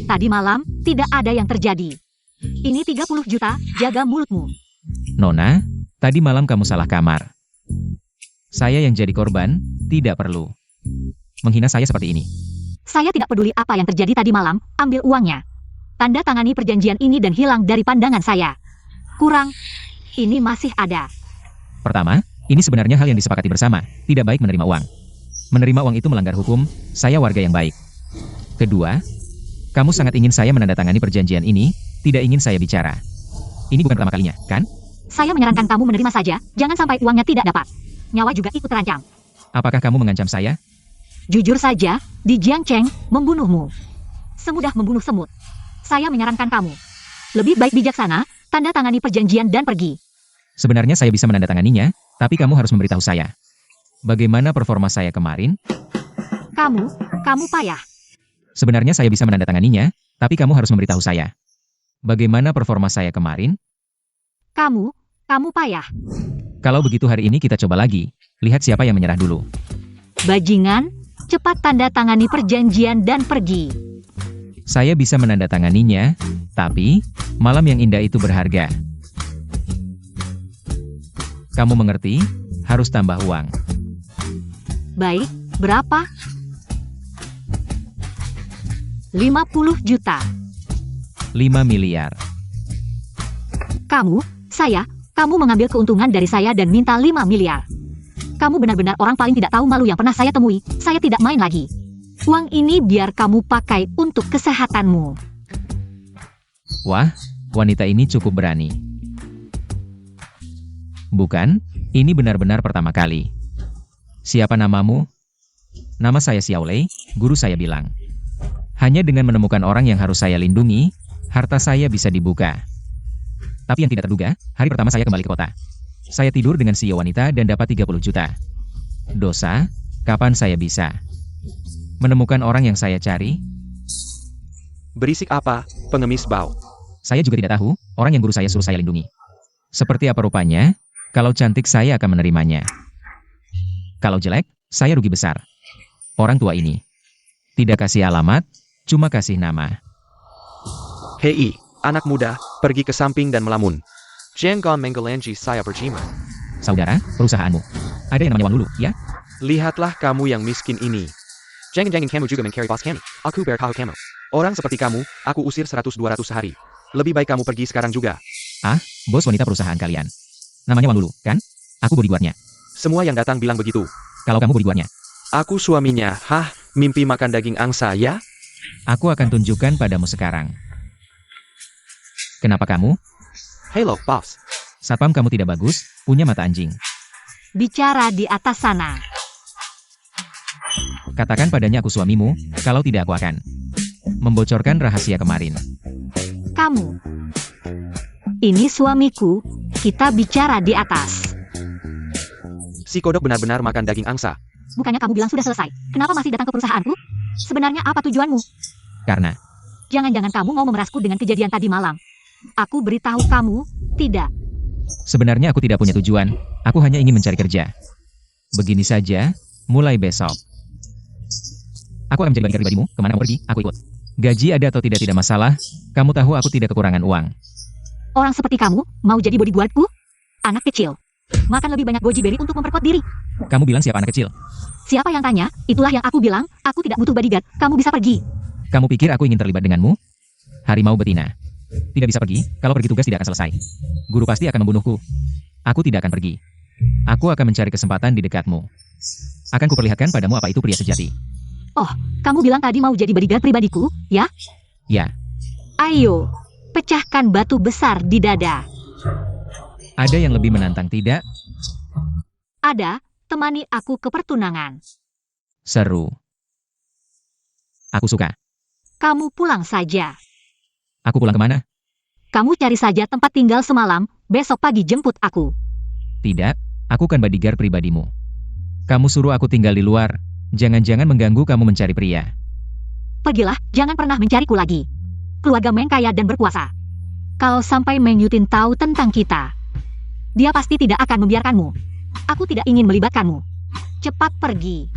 Tadi malam, tidak ada yang terjadi. Ini 30 juta, jaga mulutmu. Nona, tadi malam kamu salah kamar. Saya yang jadi korban, tidak perlu menghina saya seperti ini. Saya tidak peduli apa yang terjadi tadi malam, ambil uangnya. Tanda tangani perjanjian ini dan hilang dari pandangan saya. Kurang, ini masih ada. Pertama, ini sebenarnya hal yang disepakati bersama, tidak baik menerima uang. Menerima uang itu melanggar hukum, saya warga yang baik. Kedua, kamu sangat ingin saya menandatangani perjanjian ini, tidak ingin saya bicara. Ini bukan pertama kalinya, kan? Saya menyarankan kamu menerima saja, jangan sampai uangnya tidak dapat. Nyawa juga ikut terancam. Apakah kamu mengancam saya? Jujur saja, di Jiangcheng, membunuhmu. Semudah membunuh semut. Saya menyarankan kamu. Lebih baik bijaksana, tanda tangani perjanjian dan pergi. Sebenarnya saya bisa menandatanganinya, tapi kamu harus memberitahu saya. Bagaimana performa saya kemarin? Kamu payah. Sebenarnya saya bisa menandatanganinya, tapi kamu harus memberitahu saya. Bagaimana performa saya kemarin? Kamu payah. Kalau begitu hari ini kita coba lagi, lihat siapa yang menyerah dulu. Bajingan, cepat tanda tangani perjanjian dan pergi. Saya bisa menandatanganinya, tapi malam yang indah itu berharga. Kamu mengerti? Harus tambah uang. Baik, berapa? 50 juta. 5 miliar. Kamu mengambil keuntungan dari saya dan minta 5 miliar. Kamu benar-benar orang paling tidak tahu malu yang pernah saya temui. Saya tidak main lagi. Uang ini biar kamu pakai untuk kesehatanmu. Wah, wanita ini cukup berani. Bukan, ini benar-benar pertama kali. Siapa namamu? Nama saya Xiaolei, guru saya bilang. Hanya dengan menemukan orang yang harus saya lindungi, harta saya bisa dibuka. Tapi yang tidak terduga, hari pertama saya kembali ke kota. Saya tidur dengan CEO wanita dan dapat 30 juta. Dosa, kapan saya bisa menemukan orang yang saya cari? Berisik apa, pengemis bau? Saya juga tidak tahu, orang yang guru saya suruh saya lindungi. Seperti apa rupanya? Kalau cantik saya akan menerimanya. Kalau jelek, saya rugi besar. Orang tua ini tidak kasih alamat, cuma kasih nama. Hei, anak muda, pergi ke samping dan melamun. Jangan menggelanji saya berjima. Saudara, perusahaanmu. Ada yang namanya uang dulu, ya? Lihatlah kamu yang miskin ini. Jangan kamu juga mencari bos kami. Aku beritahu kamu. Orang seperti kamu, aku usir 100-200 sehari. Lebih baik kamu pergi sekarang juga. Ah, bos wanita perusahaan kalian. Namanya uang dulu, kan? Aku bodyguardnya. Semua yang datang bilang begitu. Kalau kamu bodyguardnya, Aku suaminya. Hah, mimpi makan daging angsa ya? aku akan tunjukkan padamu sekarang. Kenapa kamu? Hello, boss. Satpam kamu tidak bagus, punya mata anjing. Bicara di atas sana. Katakan padanya aku suamimu, kalau tidak aku akan membocorkan rahasia kemarin. Kamu. Ini suamiku, kita bicara di atas. Si kodok benar-benar makan daging angsa. Bukannya kamu bilang sudah selesai? Kenapa masih datang ke perusahaanku? Sebenarnya apa tujuanmu? Karena Jangan-jangan kamu mau memerasku dengan kejadian tadi malam. Aku beritahu kamu, tidak. sebenarnya aku tidak punya tujuan, aku hanya ingin mencari kerja. Begini saja, mulai besok. Aku akan menjadi bodyguard pribadimu, kemana kamu pergi, aku ikut. Gaji ada atau tidak masalah, kamu tahu aku tidak kekurangan uang. Orang seperti kamu, mau jadi bodyguardku? Anak kecil. Makan lebih banyak goji berry untuk memperkuat diri. Kamu bilang siapa anak kecil? Siapa yang tanya? Itulah yang aku bilang, aku tidak butuh bodyguard, kamu bisa pergi. Kamu pikir aku ingin terlibat denganmu? Harimau betina. Tidak bisa pergi, kalau pergi tugas tidak akan selesai. Guru pasti akan membunuhku. Aku tidak akan pergi. Aku akan mencari kesempatan di dekatmu. Akan kuperlihatkan padamu apa itu pria sejati. Oh, kamu bilang tadi mau jadi bodyguard pribadiku, ya? Ya, Ayo, pecahkan batu besar di dada. ada yang lebih menantang tidak? Ada, temani aku ke pertunangan. Seru. Aku suka. Kamu pulang saja. Aku pulang kemana? Kamu cari saja tempat tinggal semalam, besok pagi jemput aku. Tidak, aku kan bodyguard pribadimu. Kamu suruh aku tinggal di luar, jangan-jangan mengganggu kamu mencari pria. Pergilah, jangan pernah mencariku lagi. Keluarga Meng kaya dan berkuasa. Kalau sampai Meng Yutin tahu tentang kita, dia pasti tidak akan membiarkanmu. Aku tidak ingin melibatkanmu. Cepat pergi.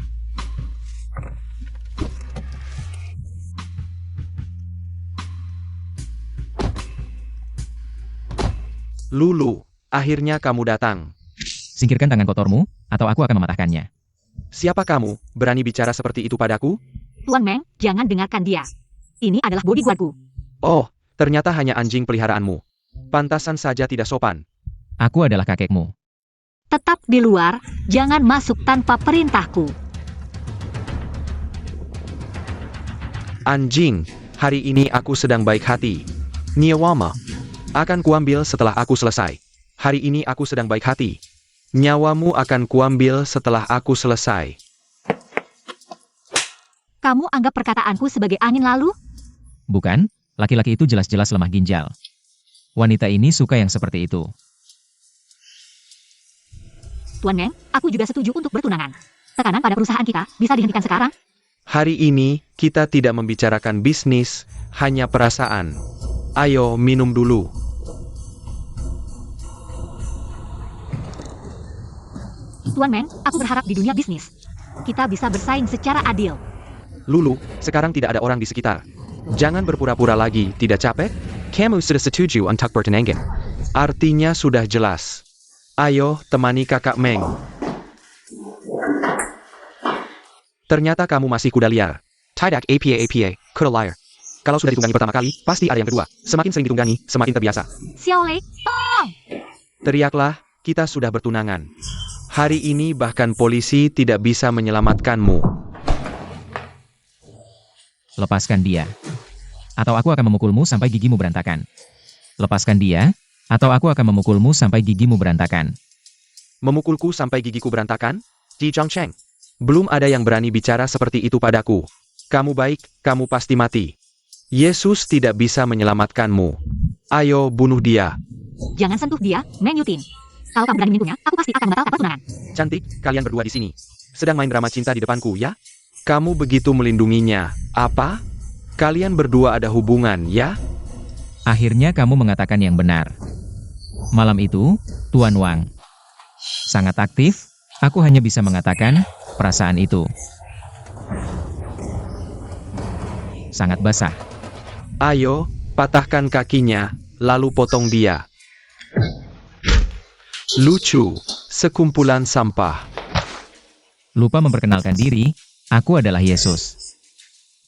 Lulu, akhirnya kamu datang. Singkirkan tangan kotormu, atau aku akan mematahkannya. Siapa kamu, berani bicara seperti itu padaku? Tuan Meng, jangan dengarkan dia. Ini adalah bodyguardku. Oh, ternyata hanya anjing peliharaanmu. Pantasan saja tidak sopan. Aku adalah kakekmu. Tetap di luar, jangan masuk tanpa perintahku. Anjing, hari ini aku sedang baik hati. Nyawama akan kuambil setelah aku selesai. Hari ini aku sedang baik hati. Nyawamu akan kuambil setelah aku selesai. Kamu anggap perkataanku sebagai angin lalu? Bukan, laki-laki itu jelas-jelas lemah ginjal. Wanita ini suka yang seperti itu. Tuan Meng, aku juga setuju untuk bertunangan. Tekanan pada perusahaan kita bisa dihentikan sekarang. Hari ini kita tidak membicarakan bisnis, hanya perasaan. Ayo minum dulu. Tuan Meng, aku berharap di dunia bisnis kita bisa bersaing secara adil. Lulu, sekarang tidak ada orang di sekitar. Jangan berpura-pura lagi, tidak capek? Kamu sudah setuju untuk bertunangan. Artinya sudah jelas. Ayo, temani kakak Meng. Ternyata kamu masih kuda liar. Tidak apa, kuda liar. Kalau sudah ditunggangi pertama kali, pasti ada yang kedua. Semakin sering ditunggangi, semakin terbiasa. Xiao Lei, tolong! Teriaklah, kita sudah bertunangan. Hari ini bahkan polisi tidak bisa menyelamatkanmu. Lepaskan dia. Atau aku akan memukulmu sampai gigimu berantakan. Lepaskan dia, atau aku akan memukulmu sampai gigimu berantakan. Memukulku sampai gigiku berantakan? Di Zhangcheng. Belum ada yang berani bicara seperti itu padaku. Kamu baik, kamu pasti mati. Yesus tidak bisa menyelamatkanmu. Ayo bunuh dia. Jangan sentuh dia, Meng Yutin. Kalau kamu berani menyentuhnya, aku pasti akan membatalkan pertunangan. Cantik, kalian berdua di sini. Sedang main drama cinta di depanku, ya? Kamu begitu melindunginya. Apa? Kalian berdua ada hubungan, ya? Akhirnya kamu mengatakan yang benar. Malam itu, Tuan Wang sangat aktif, aku hanya bisa mengatakan perasaan itu. Sangat basah. Ayo, patahkan kakinya, lalu potong dia. Lucu, sekumpulan sampah. Lupa memperkenalkan diri, aku adalah Yesus.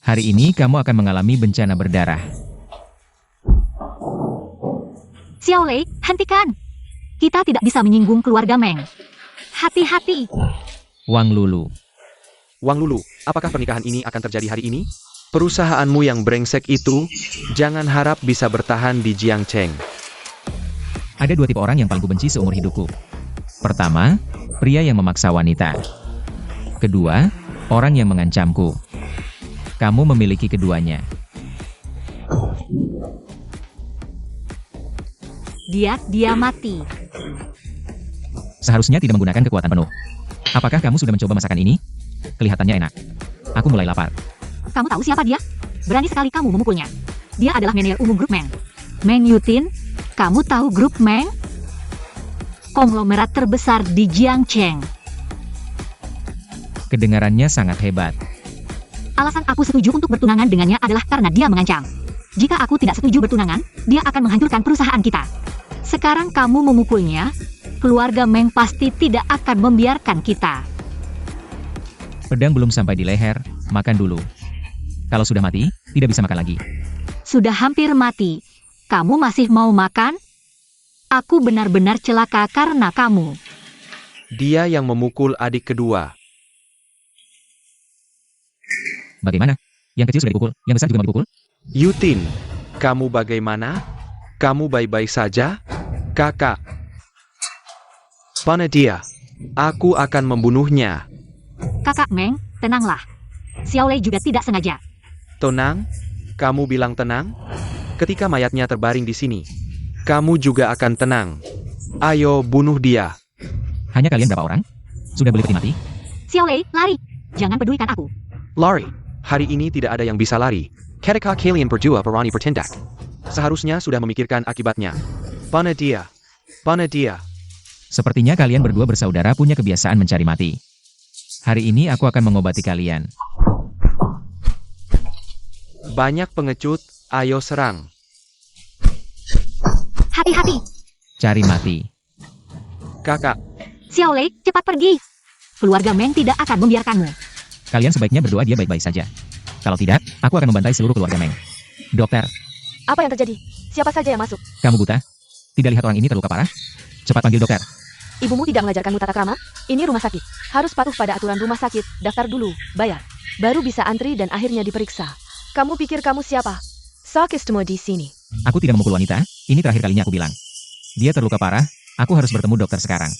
Hari ini kamu akan mengalami bencana berdarah. Xiao Lei, hentikan! Kita tidak bisa menyinggung keluarga Meng. Hati-hati! Wang Lulu. Wang Lulu, apakah pernikahan ini akan terjadi hari ini? Perusahaanmu yang brengsek itu, jangan harap bisa bertahan di Jiangcheng. Ada dua tipe orang yang paling kubenci seumur hidupku. Pertama, pria yang memaksa wanita. Kedua, orang yang mengancamku. Kamu memiliki keduanya. Dia mati. Seharusnya tidak menggunakan kekuatan penuh. Apakah kamu sudah mencoba masakan ini? Kelihatannya enak. Aku mulai lapar. Kamu tahu siapa dia? Berani sekali kamu memukulnya. Dia adalah manajer umum grup Meng. Meng Yutin, kamu tahu grup Meng? Konglomerat terbesar di Jiangcheng. Kedengarannya sangat hebat. Alasan aku setuju untuk bertunangan dengannya adalah karena dia mengancam. Jika aku tidak setuju bertunangan, dia akan menghancurkan perusahaan kita. Sekarang kamu memukulnya, keluarga Meng pasti tidak akan membiarkan kita. Pedang belum sampai di leher, makan dulu. Kalau sudah mati, tidak bisa makan lagi. Sudah hampir mati. Kamu masih mau makan? Aku benar-benar celaka karena kamu. Dia yang memukul adik kedua. Bagaimana? Yang kecil sudah dipukul, yang besar juga mau dipukul? Yutin, kamu bagaimana? Kamu baik-baik saja? Kakak. Mana dia? Aku akan membunuhnya. Kakak Meng, tenanglah. Xiao Lei juga tidak sengaja. Tenang? Kamu bilang tenang? Ketika mayatnya terbaring di sini, kamu juga akan tenang. Ayo bunuh dia. Hanya kalian berapa orang? Sudah boleh peti mati? Xiao Lei, lari. Jangan pedulikan aku. Lari. Hari ini tidak ada yang bisa lari. Ketika kalian berdua berani bertindak, seharusnya sudah memikirkan akibatnya. Mana dia? Mana dia? Sepertinya kalian berdua bersaudara punya kebiasaan mencari mati. Hari ini aku akan mengobati kalian. Banyak pengecut, ayo serang. Hati-hati. Cari mati. Kakak, Xiaolei, cepat pergi. Keluarga Meng tidak akan membiarkanmu. Kalian sebaiknya berdoa dia baik-baik saja. Kalau tidak, aku akan membantai seluruh keluarga Meng. Dokter, Apa yang terjadi? Siapa saja yang masuk? kamu buta? Tidak lihat orang ini terluka parah? Cepat panggil dokter. Ibumu tidak mengajarkanmu tata krama? Ini rumah sakit. Harus patuh pada aturan rumah sakit. Daftar dulu, bayar. Baru bisa antri dan akhirnya diperiksa. Kamu pikir kamu siapa? Sakistmu di sini. Aku tidak memukul wanita, ini terakhir kalinya aku bilang. Dia terluka parah, aku harus bertemu dokter sekarang.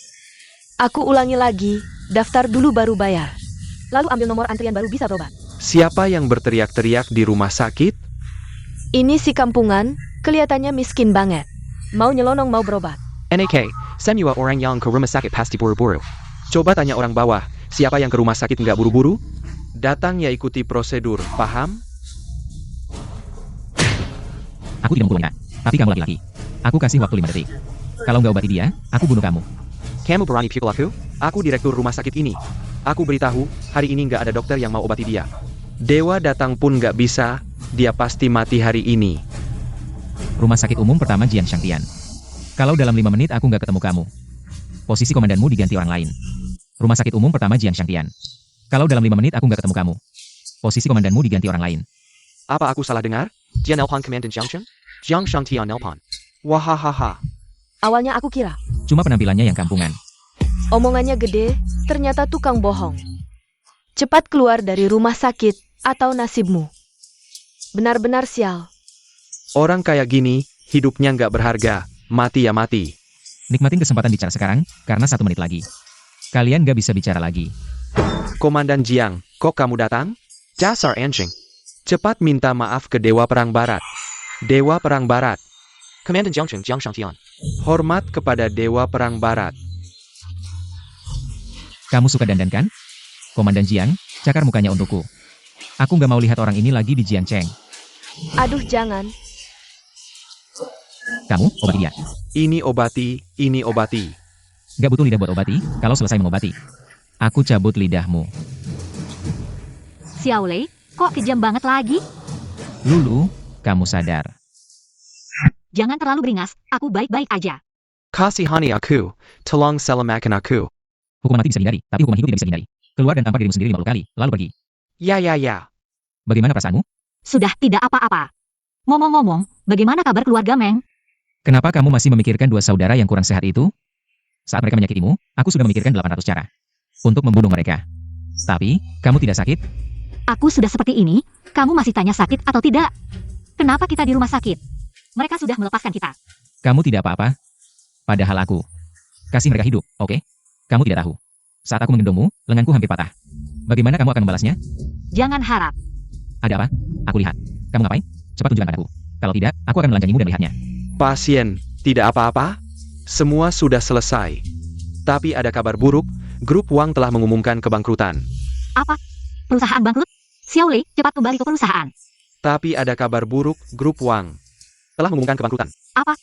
Aku ulangi lagi, daftar dulu baru bayar. Lalu ambil nomor antrian baru bisa berobat. siapa yang berteriak-teriak di rumah sakit? Ini si kampungan, kelihatannya miskin banget. Mau nyelonong mau berobat. NAK, semua orang yang ke rumah sakit pasti buru-buru. Coba tanya orang bawah, siapa yang ke rumah sakit nggak buru-buru? Datang ya ikuti prosedur, paham? Aku tidak memukul wanita, tapi kamu laki-laki. Aku kasih waktu 5 detik. Kalau nggak obati dia, aku bunuh kamu. Kamu berani pukul aku? Aku direktur rumah sakit ini. Aku beritahu, hari ini nggak ada dokter yang mau obati dia. Dewa datang pun nggak bisa, dia pasti mati hari ini. Rumah sakit umum pertama Jiang Shangtian. Kalau dalam 5 menit aku nggak ketemu kamu, posisi komandanmu diganti orang lain. Rumah sakit umum pertama Jiang Shangtian. Kalau dalam 5 menit aku nggak ketemu kamu, posisi komandanmu diganti orang lain. Apa aku salah dengar? Jian Elpan Komandan Jiangsheng? Jiang Shangtian Elpan. Wahahaha. Awalnya aku kira, Cuma penampilannya yang kampungan. omongannya gede, ternyata tukang bohong. Cepat keluar dari rumah sakit, atau nasibmu. Benar-benar sial. Orang kayak gini, hidupnya nggak berharga, mati ya mati. Nikmatin kesempatan bicara sekarang, karena 1 menit lagi. Kalian nggak bisa bicara lagi. Komandan Jiang, kok kamu datang? Dasar anjing. Cepat minta maaf ke Dewa Perang Barat. Dewa Perang Barat. Komandan Jiangsheng Jiang Shangtian. Hormat kepada Dewa Perang Barat. Kamu suka dandan kan? Komandan Jiang, cakar mukanya untukku. Aku nggak mau lihat orang ini lagi di Jiangcheng. Aduh jangan. Kamu, obati dia. Ini obati. Nggak butuh lidah buat obati, kalau selesai mengobati. Aku cabut lidahmu. Xiaolei, kok kejam banget lagi? Lulu, kamu sadar. Jangan terlalu beringas, aku baik-baik aja. Kasihani aku, tolong selamatkan aku. Hukuman mati bisa dihindari, tapi hukuman hidup tidak bisa dihindari. Keluar dan tampar dirimu sendiri 50 kali, lalu pergi. Ya. Bagaimana perasaanmu? Sudah tidak apa-apa. Ngomong-ngomong, bagaimana kabar keluarga Meng? Kenapa kamu masih memikirkan 2 saudara yang kurang sehat itu? Saat mereka menyakitimu, aku sudah memikirkan 800 cara untuk membunuh mereka. Tapi, kamu tidak sakit? Aku sudah seperti ini, kamu masih tanya sakit atau tidak? Kenapa kita di rumah sakit? Mereka sudah melepaskan kita. Kamu tidak apa-apa? Padahal aku kasih mereka hidup, oke? Kamu tidak tahu. Saat aku menggendongmu, lenganku hampir patah. Bagaimana kamu akan membalasnya? Jangan harap. Ada apa? Aku lihat. Kamu ngapain? Cepat tunjukkan padaku. Kalau tidak, aku akan melanjangimu dan melihatnya. Pasien, tidak apa-apa? Semua sudah selesai. Tapi ada kabar buruk, grup Wang telah mengumumkan kebangkrutan. Apa? Perusahaan bangkrut? Xiaolei, cepat kembali ke perusahaan. Tapi ada kabar buruk, grup Wang telah mengumumkan kebangkrutan. Apa?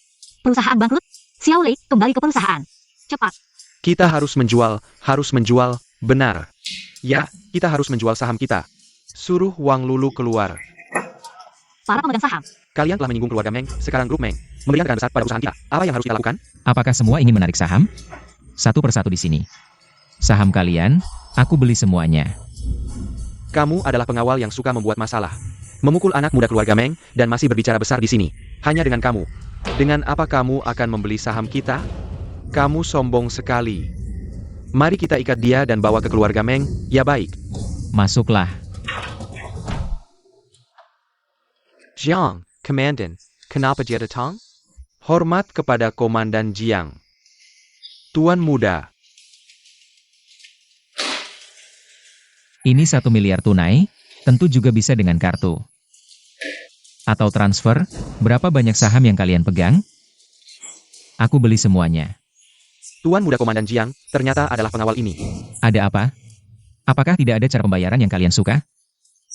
Perusahaan bangkrut? Xiaolei, kembali ke perusahaan. Cepat. Kita harus menjual, benar. Ya, kita harus menjual saham kita. Suruh Wang Lulu keluar. Para pemegang saham. Kalian telah menyinggung keluarga Meng, sekarang grup Meng memberikan tekanan besar pada perusahaan kita. Apa yang harus kita lakukan? Apakah semua ingin menarik saham? Satu persatu di sini. Saham kalian, aku beli semuanya. Kamu adalah pengawal yang suka membuat masalah. Memukul anak muda keluarga Meng, dan masih berbicara besar di sini. Hanya dengan kamu. Dengan apa kamu akan membeli saham kita? Kamu sombong sekali. Mari kita ikat dia dan bawa ke keluarga Meng, ya baik. Masuklah. Jiang, Komandan, kenapa dia datang? Hormat kepada Komandan Jiang. Tuan muda, Ini 1 miliar tunai, tentu juga bisa dengan kartu. Atau transfer, berapa banyak saham yang kalian pegang? Aku beli semuanya. Tuan muda Komandan Jiang, ternyata adalah pengawal ini. Ada apa? Apakah tidak ada cara pembayaran yang kalian suka?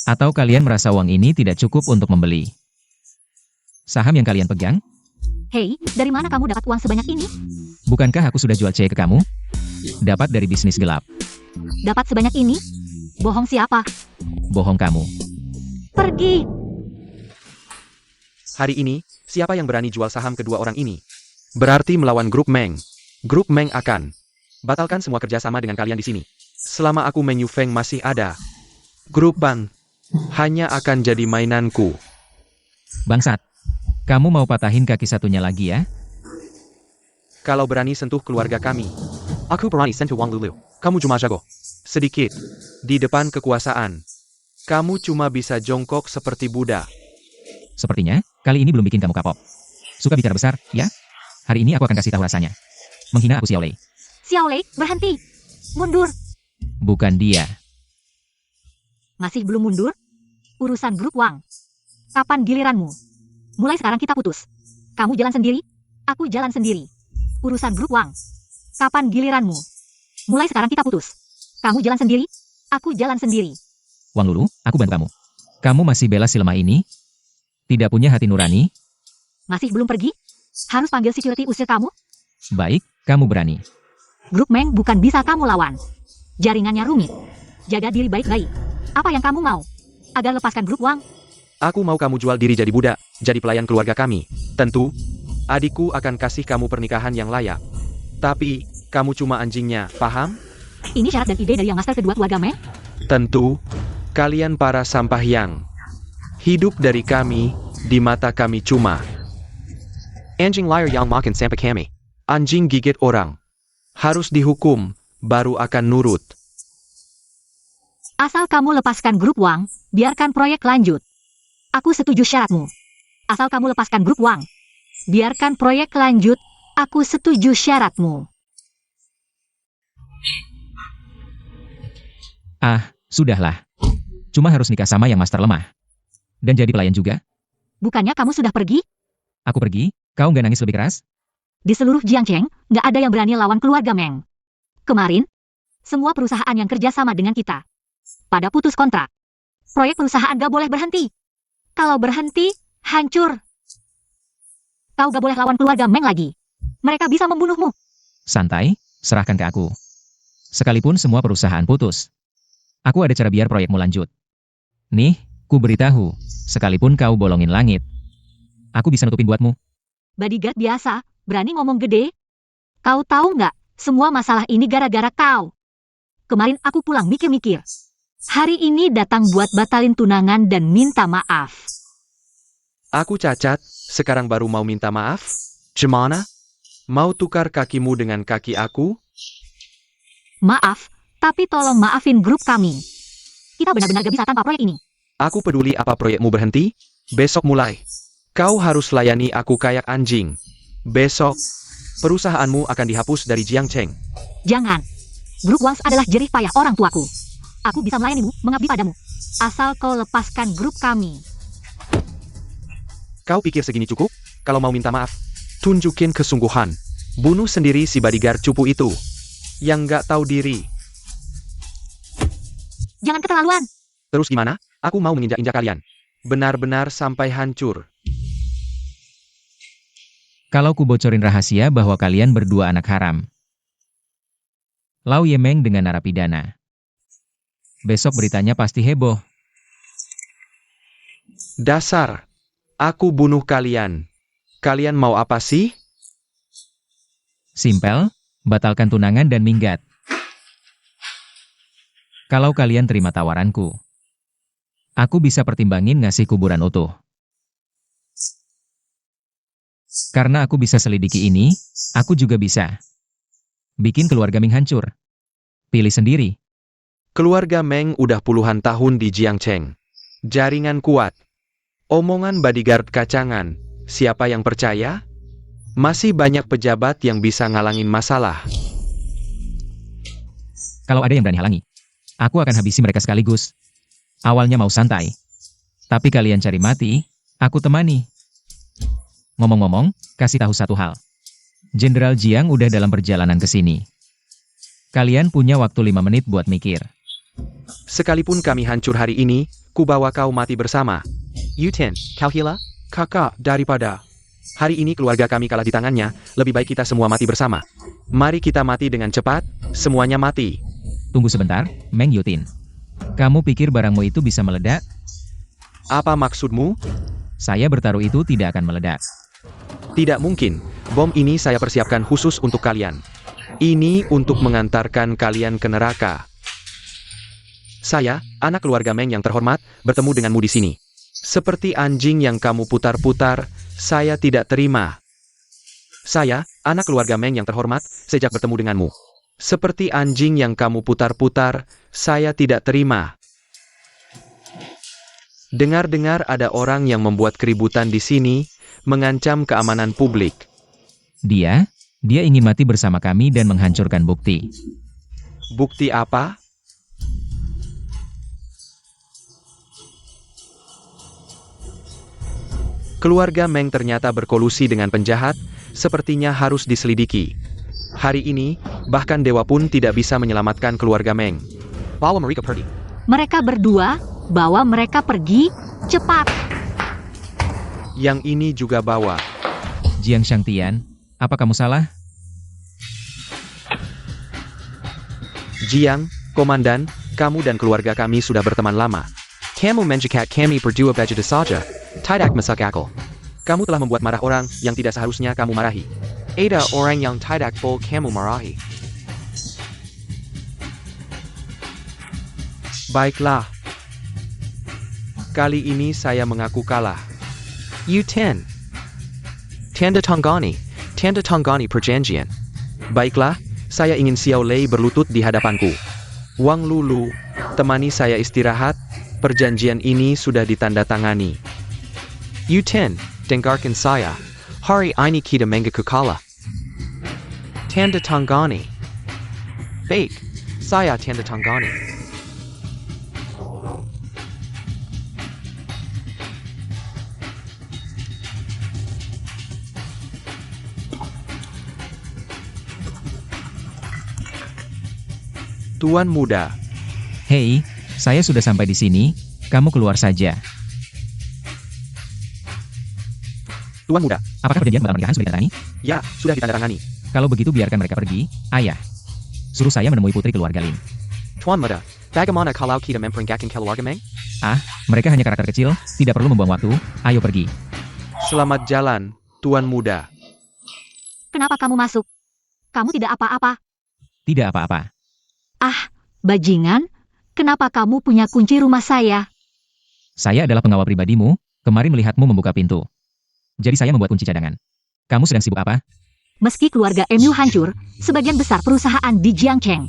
Atau kalian merasa uang ini tidak cukup untuk membeli saham yang kalian pegang? Hei, dari mana kamu dapat uang sebanyak ini? Bukankah aku sudah jual C ke kamu? Dapat dari bisnis gelap. Dapat sebanyak ini? Bohong siapa? Bohong kamu. Pergi. Hari ini, siapa yang berani jual saham kedua orang ini? Berarti melawan grup Meng. Grup Meng akan batalkan semua kerjasama dengan kalian di sini. Selama aku Meng Yufeng masih ada, grup Bang hanya akan jadi mainanku. Bangsat. Kamu mau patahin kaki satunya lagi ya? Kalau berani sentuh keluarga kami, aku berani sentuh Wang Lulu. Kamu cuma jago sedikit di depan kekuasaan. Kamu cuma bisa jongkok seperti Buddha. Sepertinya, kali ini belum bikin kamu kapok. Suka bicara besar, ya? Hari ini aku akan kasih tahu rasanya. Menghina aku Xiaolei. Xiaolei, berhenti. Mundur. Bukan dia. Masih belum mundur? Urusan grup Wang. Kapan giliranmu? Mulai sekarang kita putus. Kamu jalan sendiri, aku jalan sendiri. Urusan grup Wang. Kapan giliranmu? Mulai sekarang kita putus. Kamu jalan sendiri, aku jalan sendiri. Wang Lulu, aku bantu kamu. Kamu masih bela si lemah ini? Tidak punya hati nurani? Masih belum pergi? Harus panggil security usir kamu? Baik, kamu berani. Grup Meng bukan bisa kamu lawan. Jaringannya rumit. Jaga diri baik-baik. Apa yang kamu mau? Agar lepaskan grup Wang? Aku mau kamu jual diri jadi budak, jadi pelayan keluarga kami. Tentu, adikku akan kasih kamu pernikahan yang layak. Tapi, kamu cuma anjingnya, paham? Ini syarat dan ide dari yang master kedua keluarga Meng? Tentu, kalian para sampah yang hidup dari kami, di mata kami cuma anjing liar yang makan sampah kami. Anjing gigit orang. Harus dihukum, baru akan nurut. Asal kamu lepaskan grup Wang, biarkan proyek lanjut. Aku setuju syaratmu. Asal kamu lepaskan grup Wang, biarkan proyek lanjut. Aku setuju syaratmu. Ah, sudahlah. Cuma harus nikah sama yang master lemah. Dan jadi pelayan juga. Bukannya kamu sudah pergi? Aku pergi, kau nggak nangis lebih keras? Di seluruh Jiangcheng, nggak ada yang berani lawan keluarga Meng. Kemarin, semua perusahaan yang kerja sama dengan kita pada putus kontrak. Proyek perusahaan gak boleh berhenti. Kalau berhenti, hancur. Kau gak boleh lawan keluarga Meng lagi. Mereka bisa membunuhmu. Santai, serahkan ke aku. Sekalipun semua perusahaan putus, aku ada cara biar proyekmu lanjut. Nih, ku beritahu, sekalipun kau bolongin langit, aku bisa nutupin buatmu. Bodyguard biasa, berani ngomong gede. Kau tahu nggak, semua masalah ini gara-gara kau. Kemarin aku pulang mikir-mikir. Hari ini datang buat batalin tunangan dan minta maaf. Aku cacat, sekarang baru mau minta maaf? Gimana? Mau tukar kakimu dengan kaki aku? Maaf, tapi tolong maafin grup kami. Kita benar-benar gak bisa tanpa proyek ini. Aku peduli apa proyekmu berhenti? Besok mulai. Kau harus layani aku kayak anjing. Besok, perusahaanmu akan dihapus dari Jiangcheng. Jangan. Grup Wang adalah jerih payah orang tuaku. Aku bisa melayanimu, mengabdi padamu. Asal kau lepaskan grup kami. Kau pikir segini cukup? Kalau mau minta maaf, tunjukin kesungguhan. Bunuh sendiri si bodyguard cupu itu. Yang nggak tahu diri. Jangan keterlaluan. Terus gimana? Aku mau menginjak-injak kalian. Benar-benar sampai hancur. Kalau ku bocorin rahasia bahwa kalian berdua anak haram. Lau Yemeng dengan narapidana. Besok beritanya pasti heboh. Dasar. Aku bunuh kalian. Kalian mau apa sih? Simpel, batalkan tunangan dan minggat. Kalau kalian terima tawaranku, aku bisa pertimbangin ngasih kuburan utuh. Karena aku bisa selidiki ini, aku juga bisa bikin keluarga Ming hancur. Pilih sendiri. Keluarga Meng udah puluhan tahun di Jiangcheng. Jaringan kuat. Omongan bodyguard kacangan. Siapa yang percaya? Masih banyak pejabat yang bisa ngalangin masalah. Kalau ada yang berani halangi, aku akan habisi mereka sekaligus. Awalnya mau santai. Tapi kalian cari mati, aku temani. Ngomong-ngomong, kasih tahu satu hal. Jenderal Jiang udah dalam perjalanan ke sini. Kalian punya waktu 5 menit buat mikir. Sekalipun kami hancur hari ini, ku bawa kau mati bersama. Yuten, kau hila? Kakak, daripada hari ini keluarga kami kalah di tangannya, lebih baik kita semua mati bersama. Mari kita mati dengan cepat, semuanya mati. Tunggu sebentar, Meng Yutin. Kamu pikir barangmu itu bisa meledak? Apa maksudmu? Saya bertaruh itu tidak akan meledak. Tidak mungkin, Bom ini saya persiapkan khusus untuk kalian. Ini untuk mengantarkan kalian ke neraka. Saya, anak keluarga Meng yang terhormat, bertemu denganmu di sini. Seperti anjing yang kamu putar-putar, saya tidak terima. Saya, anak keluarga Meng yang terhormat, sejak bertemu denganmu. Seperti anjing yang kamu putar-putar, saya tidak terima. Dengar-dengar ada orang yang membuat keributan di sini, mengancam keamanan publik. Dia ingin mati bersama kami dan menghancurkan bukti. Bukti apa? Keluarga Meng ternyata berkolusi dengan penjahat, sepertinya harus diselidiki. Hari ini, bahkan dewa pun tidak bisa menyelamatkan keluarga Meng. Bawa mereka pergi. Mereka berdua, bawa mereka pergi, cepat. Yang ini juga bawa. Jiang Shangtian, apa kamu salah? Jiang, komandan, kamu dan keluarga kami sudah berteman lama. Kamu menjikat kami berdua begitu saja. Tidak masuk akal. Kamu telah membuat marah orang yang tidak seharusnya kamu marahi. Ada orang yang tidak boleh kamu marahi. Baiklah. Kali ini saya mengaku kalah. U10. Tanda tanggani perjanjian. Baiklah, saya ingin Xiao Lei berlutut di hadapanku. Wang Lulu, temani saya istirahat, perjanjian ini sudah ditandatangani. U10, dengarkan saya. Hari ini kita mengaku kalah. Tanda tanggani. Baik, saya tanda tanggani. Tuan muda, Hei, saya sudah sampai di sini, kamu keluar saja. Tuan muda, Apakah perjanjian pembatalan pernikahan sudah ditandatangani? ya, sudah ditandatangani. Kalau begitu biarkan mereka pergi, ayah. Suruh saya menemui putri keluarga Lin. Tuan muda, bagaimana kalau kita memperingatkan keluarga Meng? Mereka hanya karakter kecil, tidak perlu membuang waktu, ayo pergi. Selamat jalan, Tuan muda. Kenapa kamu masuk? Kamu tidak apa-apa. Tidak apa-apa. Bajingan, kenapa kamu punya kunci rumah saya? Saya adalah pengawal pribadimu, kemarin melihatmu membuka pintu. Jadi saya membuat kunci cadangan. Kamu sedang sibuk apa? Meski keluarga MU hancur, sebagian besar perusahaan di Jiangcheng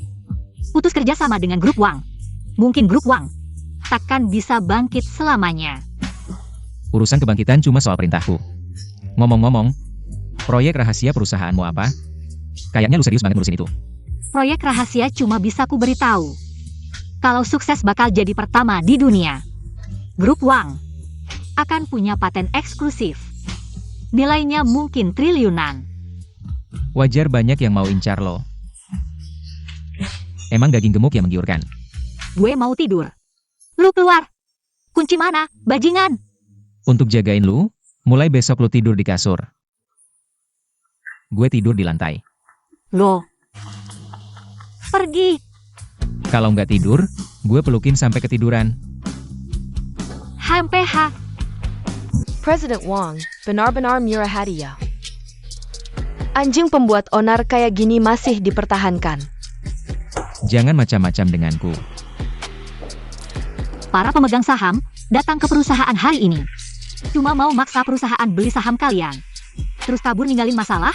putus kerjasama dengan grup Wang. Mungkin grup Wang takkan bisa bangkit selamanya. Urusan kebangkitan cuma soal perintahku. Ngomong-ngomong, proyek rahasia perusahaanmu apa? Kayaknya lu serius banget ngurusin itu. Proyek rahasia cuma bisa ku beritahu. Kalau sukses bakal jadi pertama di dunia. Grup Wang akan punya paten eksklusif. Nilainya mungkin triliunan. Wajar banyak yang mau incar lo. Emang daging gemuk yang menggiurkan. Gue mau tidur. Lu keluar. Kunci mana, bajingan? Untuk jagain lu, mulai besok lu tidur di kasur. Gue tidur di lantai. Lo pergi. Kalau nggak tidur, gue pelukin sampai ketiduran. HMPH. President Wang, benar-benar murah hadiah. Anjing pembuat onar kayak gini masih dipertahankan. Jangan macam-macam denganku. Para pemegang saham datang ke perusahaan hari ini. Cuma mau maksa perusahaan beli saham kalian. Terus kabur ninggalin masalah?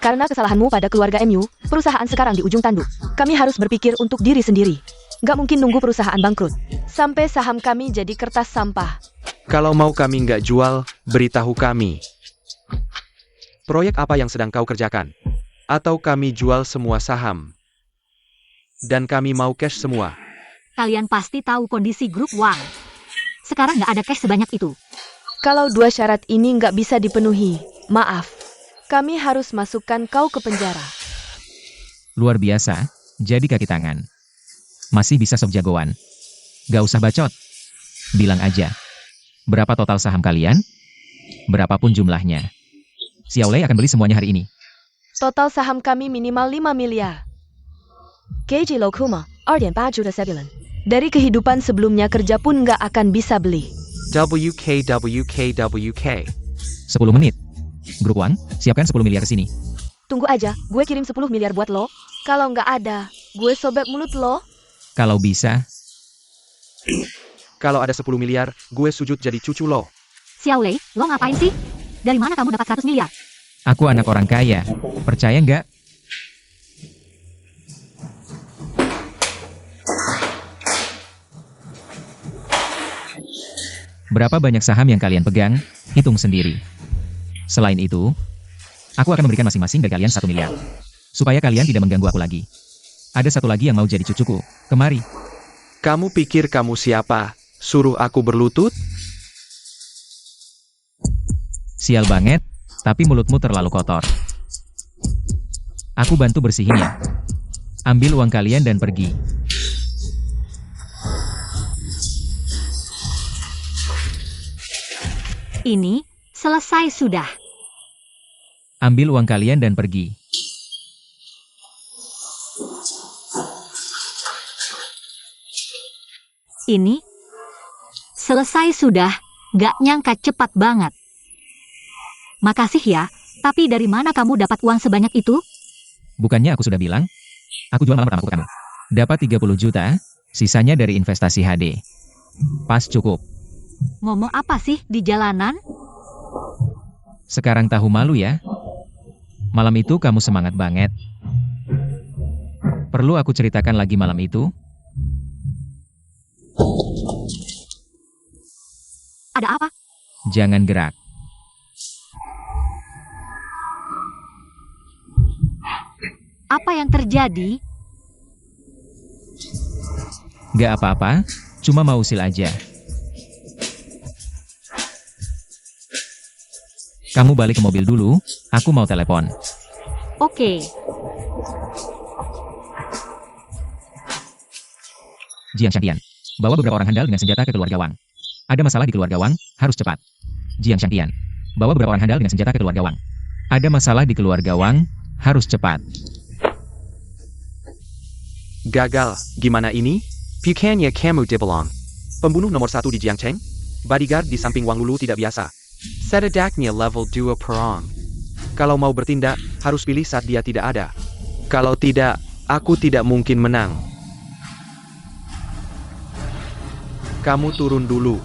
Karena kesalahanmu pada keluarga MU, perusahaan sekarang di ujung tanduk. Kami harus berpikir untuk diri sendiri. Gak mungkin nunggu perusahaan bangkrut. Sampai saham kami jadi kertas sampah. Kalau mau kami nggak jual, beritahu kami. Proyek apa yang sedang kau kerjakan? Atau kami jual semua saham? Dan kami mau cash semua. Kalian pasti tahu kondisi grup Wang. Sekarang nggak ada cash sebanyak itu. Kalau dua syarat ini nggak bisa dipenuhi, maaf. Kami harus masukkan kau ke penjara. Luar biasa, jadi kaki tangan. Masih bisa sok jagoan. Gak usah bacot. Bilang aja. Berapa total saham kalian? Berapapun jumlahnya. Xiao Lei akan beli semuanya hari ini. Total saham kami minimal 5 miliar. Keiji Lokuma, 2.8 juta sebulan. Dari kehidupan sebelumnya kerja pun nggak akan bisa beli. WK. 10 menit. Grup Wang, siapkan 10 miliar ke sini. Tunggu aja, gue kirim 10 miliar buat lo. Kalau nggak ada, gue sobek mulut lo. Kalau bisa, Kalau ada 10 miliar, gue sujud jadi cucu lo. Xiao Lei, lo ngapain sih? Dari mana kamu dapat 100 miliar? aku anak orang kaya. Percaya nggak? Berapa banyak saham yang kalian pegang? Hitung sendiri. Selain itu, aku akan memberikan masing-masing dari kalian 1 miliar. Supaya kalian tidak mengganggu aku lagi. Ada satu lagi yang mau jadi cucuku. Kemari. Kamu pikir kamu siapa? Suruh aku berlutut? Sial banget, tapi mulutmu terlalu kotor. Aku bantu bersihinnya. Ambil uang kalian dan pergi. Ini, selesai sudah. Ambil uang kalian dan pergi. Ini, selesai sudah. Gak nyangka cepat banget. Makasih ya, tapi dari mana kamu dapat uang sebanyak itu? Bukannya aku sudah bilang? Aku jual malam pertamaku ke kamu. Dapat 30 juta, sisanya dari investasi HD. Pas cukup. Ngomong apa sih di jalanan? Sekarang tahu malu ya? Malam itu kamu semangat banget. Perlu aku ceritakan lagi malam itu? Ada apa? Jangan gerak. Apa yang terjadi? Gak apa-apa, cuma mau usil aja. Kamu balik ke mobil dulu, aku mau telepon. Oke. Jiang Shangtian, bawa beberapa orang handal dengan senjata ke keluarga Wang. Ada masalah di keluarga Wang, harus cepat. Jiang Shangtian, bawa beberapa orang handal dengan senjata ke keluarga Wang. Ada masalah di keluarga Wang, harus cepat. Gagal, gimana ini? Bukannya kamu Dibelong. Pembunuh nomor 1 di Jiangcheng? Bodyguard di samping Wang Lulu tidak biasa. Sededaknya level 2 perang. Kalau mau bertindak, harus pilih saat dia tidak ada. Kalau tidak, aku tidak mungkin menang. Kamu turun dulu.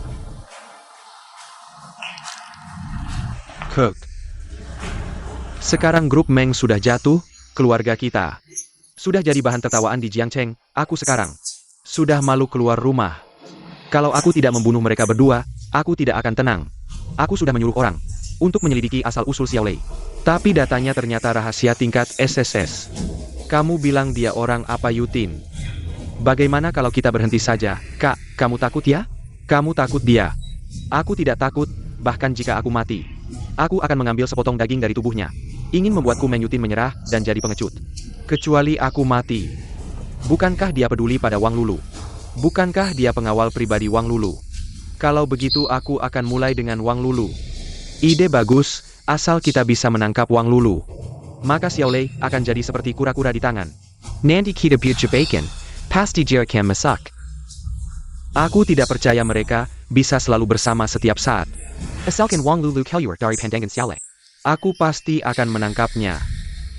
Cook. Sekarang grup Meng sudah jatuh, keluarga kita sudah jadi bahan tertawaan di Jiangcheng. Aku sekarang sudah malu keluar rumah. Kalau aku tidak membunuh mereka berdua, aku tidak akan tenang. Aku sudah menyuruh orang untuk menyelidiki asal-usul Xiao Lei. Tapi datanya ternyata rahasia tingkat SSS. Kamu bilang dia orang apa Yutin? Bagaimana kalau kita berhenti saja? Kak, kamu takut ya? Kamu takut dia. Aku tidak takut, bahkan jika aku mati. Aku akan mengambil sepotong daging dari tubuhnya. Ingin membuatku Meng Yutin menyerah dan jadi pengecut. Kecuali aku mati. Bukankah dia peduli pada Wang Lulu? Bukankah dia pengawal pribadi Wang Lulu? Kalau begitu aku akan mulai dengan Wang Lulu. Ide bagus, asal kita bisa menangkap Wang Lulu. Maka Xiao Lei akan jadi seperti kura-kura di tangan. Nanti kita buat jebakan, pasti dia akan masak. Aku tidak percaya mereka bisa selalu bersama setiap saat. Asalkan Wang Lulu keluar dari pandangan Xiao Lei, aku pasti akan menangkapnya.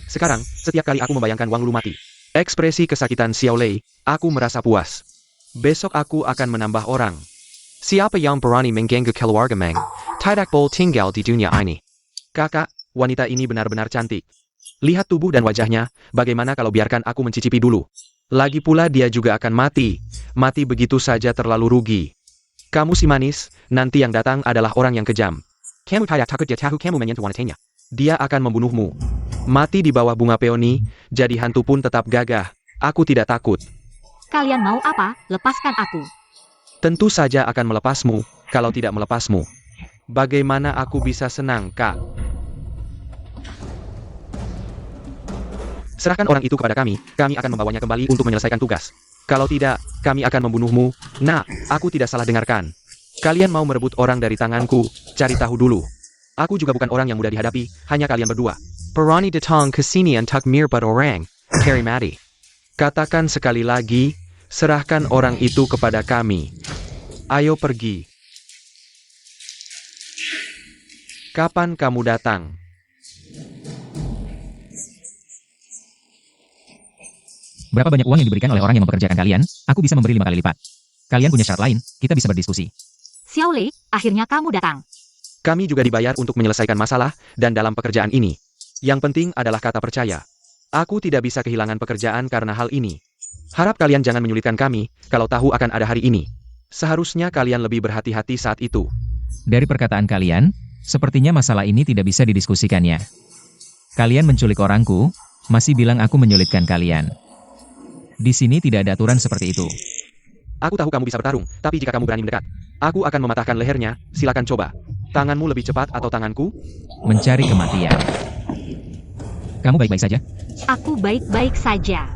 Sekarang, setiap kali aku membayangkan Wang Lulu mati, ekspresi kesakitan Xiao Lei, aku merasa puas. Besok aku akan menambah orang. Siapa yang berani mengganggu keluarga Meng? Tidak boleh tinggal di dunia ini. Kakak, wanita ini benar-benar cantik. Lihat tubuh dan wajahnya, bagaimana kalau biarkan aku mencicipi dulu? Lagi pula dia juga akan mati. Mati begitu saja terlalu rugi. Kamu si manis, nanti yang datang adalah orang yang kejam. Kamu tidak takut dia tahu kamu menyentuh wanitanya. Dia akan membunuhmu. Mati di bawah bunga peoni, jadi hantu pun tetap gagah. Aku tidak takut. Kalian mau apa? Lepaskan aku. Tentu saja akan melepasmu, kalau tidak melepasmu. Bagaimana aku bisa senang, Kak? Serahkan orang itu kepada kami akan membawanya kembali untuk menyelesaikan tugas. Kalau tidak, kami akan membunuhmu. Nah, aku tidak salah dengarkan. Kalian mau merebut orang dari tanganku, cari tahu dulu. Aku juga bukan orang yang mudah dihadapi, hanya kalian berdua. Perani datang ke sini untuk merebut orang, Carry mati. Katakan sekali lagi, serahkan orang itu kepada kami. Ayo pergi. Kapan kamu datang? Berapa banyak uang yang diberikan oleh orang yang mempekerjakan kalian, aku bisa memberi 5 kali lipat. Kalian punya syarat lain, kita bisa berdiskusi. Xiao Lei, akhirnya kamu datang. Kami juga dibayar untuk menyelesaikan masalah, dan dalam pekerjaan ini. Yang penting adalah kata percaya. Aku tidak bisa kehilangan pekerjaan karena hal ini. Harap kalian jangan menyulitkan kami, kalau tahu akan ada hari ini. Seharusnya kalian lebih berhati-hati saat itu. Dari perkataan kalian, sepertinya masalah ini tidak bisa didiskusikannya. Kalian menculik orangku, masih bilang aku menyulitkan kalian. Di sini tidak ada aturan seperti itu. Aku tahu kamu bisa bertarung, tapi jika kamu berani mendekat, aku akan mematahkan lehernya, silakan coba. Tanganmu lebih cepat atau tanganku? Mencari kematian. Kamu baik-baik saja? Aku baik-baik saja.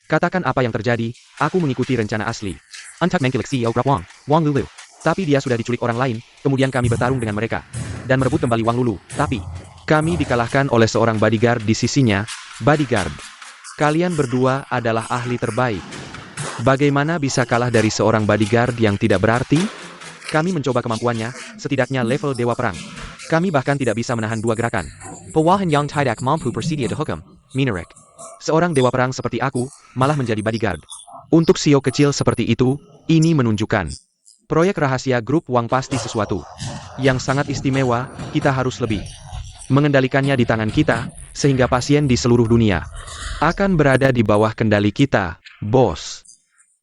Katakan apa yang terjadi, aku mengikuti rencana asli. Antak mengkilik CEO Grab Wang Lulu. Tapi dia sudah diculik orang lain, kemudian kami bertarung dengan mereka. Dan merebut kembali Wang Lulu, tapi kami dikalahkan oleh seorang bodyguard di sisinya. Bodyguard. Kalian berdua adalah ahli terbaik. Bagaimana bisa kalah dari seorang bodyguard yang tidak berarti? Kami mencoba kemampuannya, setidaknya level Dewa Perang. Kami bahkan tidak bisa menahan 2 gerakan. Pewahan yang tidak mampu bersedia dihukum, Minarek. Seorang Dewa Perang seperti aku, malah menjadi bodyguard. Untuk CEO kecil seperti itu, ini menunjukkan. Proyek rahasia grup Wang pasti sesuatu yang sangat istimewa, kita harus lebih mengendalikannya di tangan kita, sehingga pasien di seluruh dunia akan berada di bawah kendali kita, bos.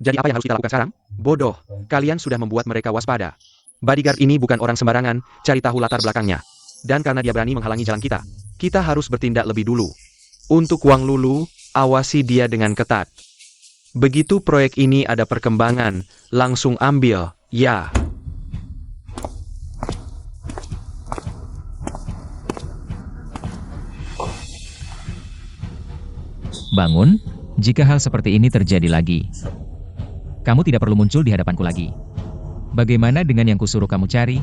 Jadi apa yang harus kita lakukan sekarang? Bodoh, kalian sudah membuat mereka waspada. Bodyguard ini bukan orang sembarangan, cari tahu latar belakangnya. Dan karena dia berani menghalangi jalan kita, kita harus bertindak lebih dulu. Untuk Wang Lulu, awasi dia dengan ketat. Begitu proyek ini ada perkembangan, langsung ambil, ya. Bangun, jika hal seperti ini terjadi lagi. Kamu tidak perlu muncul di hadapanku lagi. Bagaimana dengan yang kusuruh kamu cari?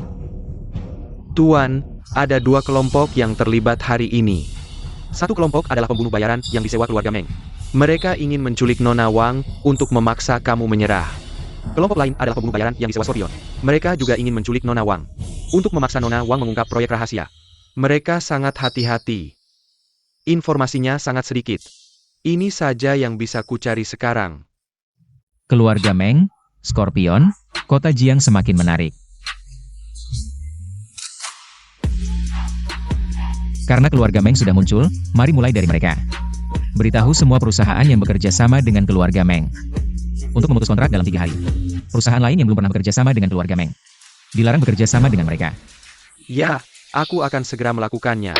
Tuan, ada 2 kelompok yang terlibat hari ini. Satu kelompok adalah pembunuh bayaran yang disewa keluarga Meng. Mereka ingin menculik Nona Wang untuk memaksa kamu menyerah. Kelompok lain adalah pembunuh bayaran yang disewa Scorpion. Mereka juga ingin menculik Nona Wang untuk memaksa Nona Wang mengungkap proyek rahasia. Mereka sangat hati-hati. Informasinya sangat sedikit. Ini saja yang bisa kucari sekarang. Keluarga Meng, Scorpion, kota Jiang semakin menarik. Karena keluarga Meng sudah muncul, mari mulai dari mereka. Beritahu semua perusahaan yang bekerja sama dengan keluarga Meng untuk memutus kontrak dalam 3 hari. Perusahaan lain yang belum pernah bekerja sama dengan keluarga Meng dilarang bekerja sama dengan mereka. Ya, aku akan segera melakukannya.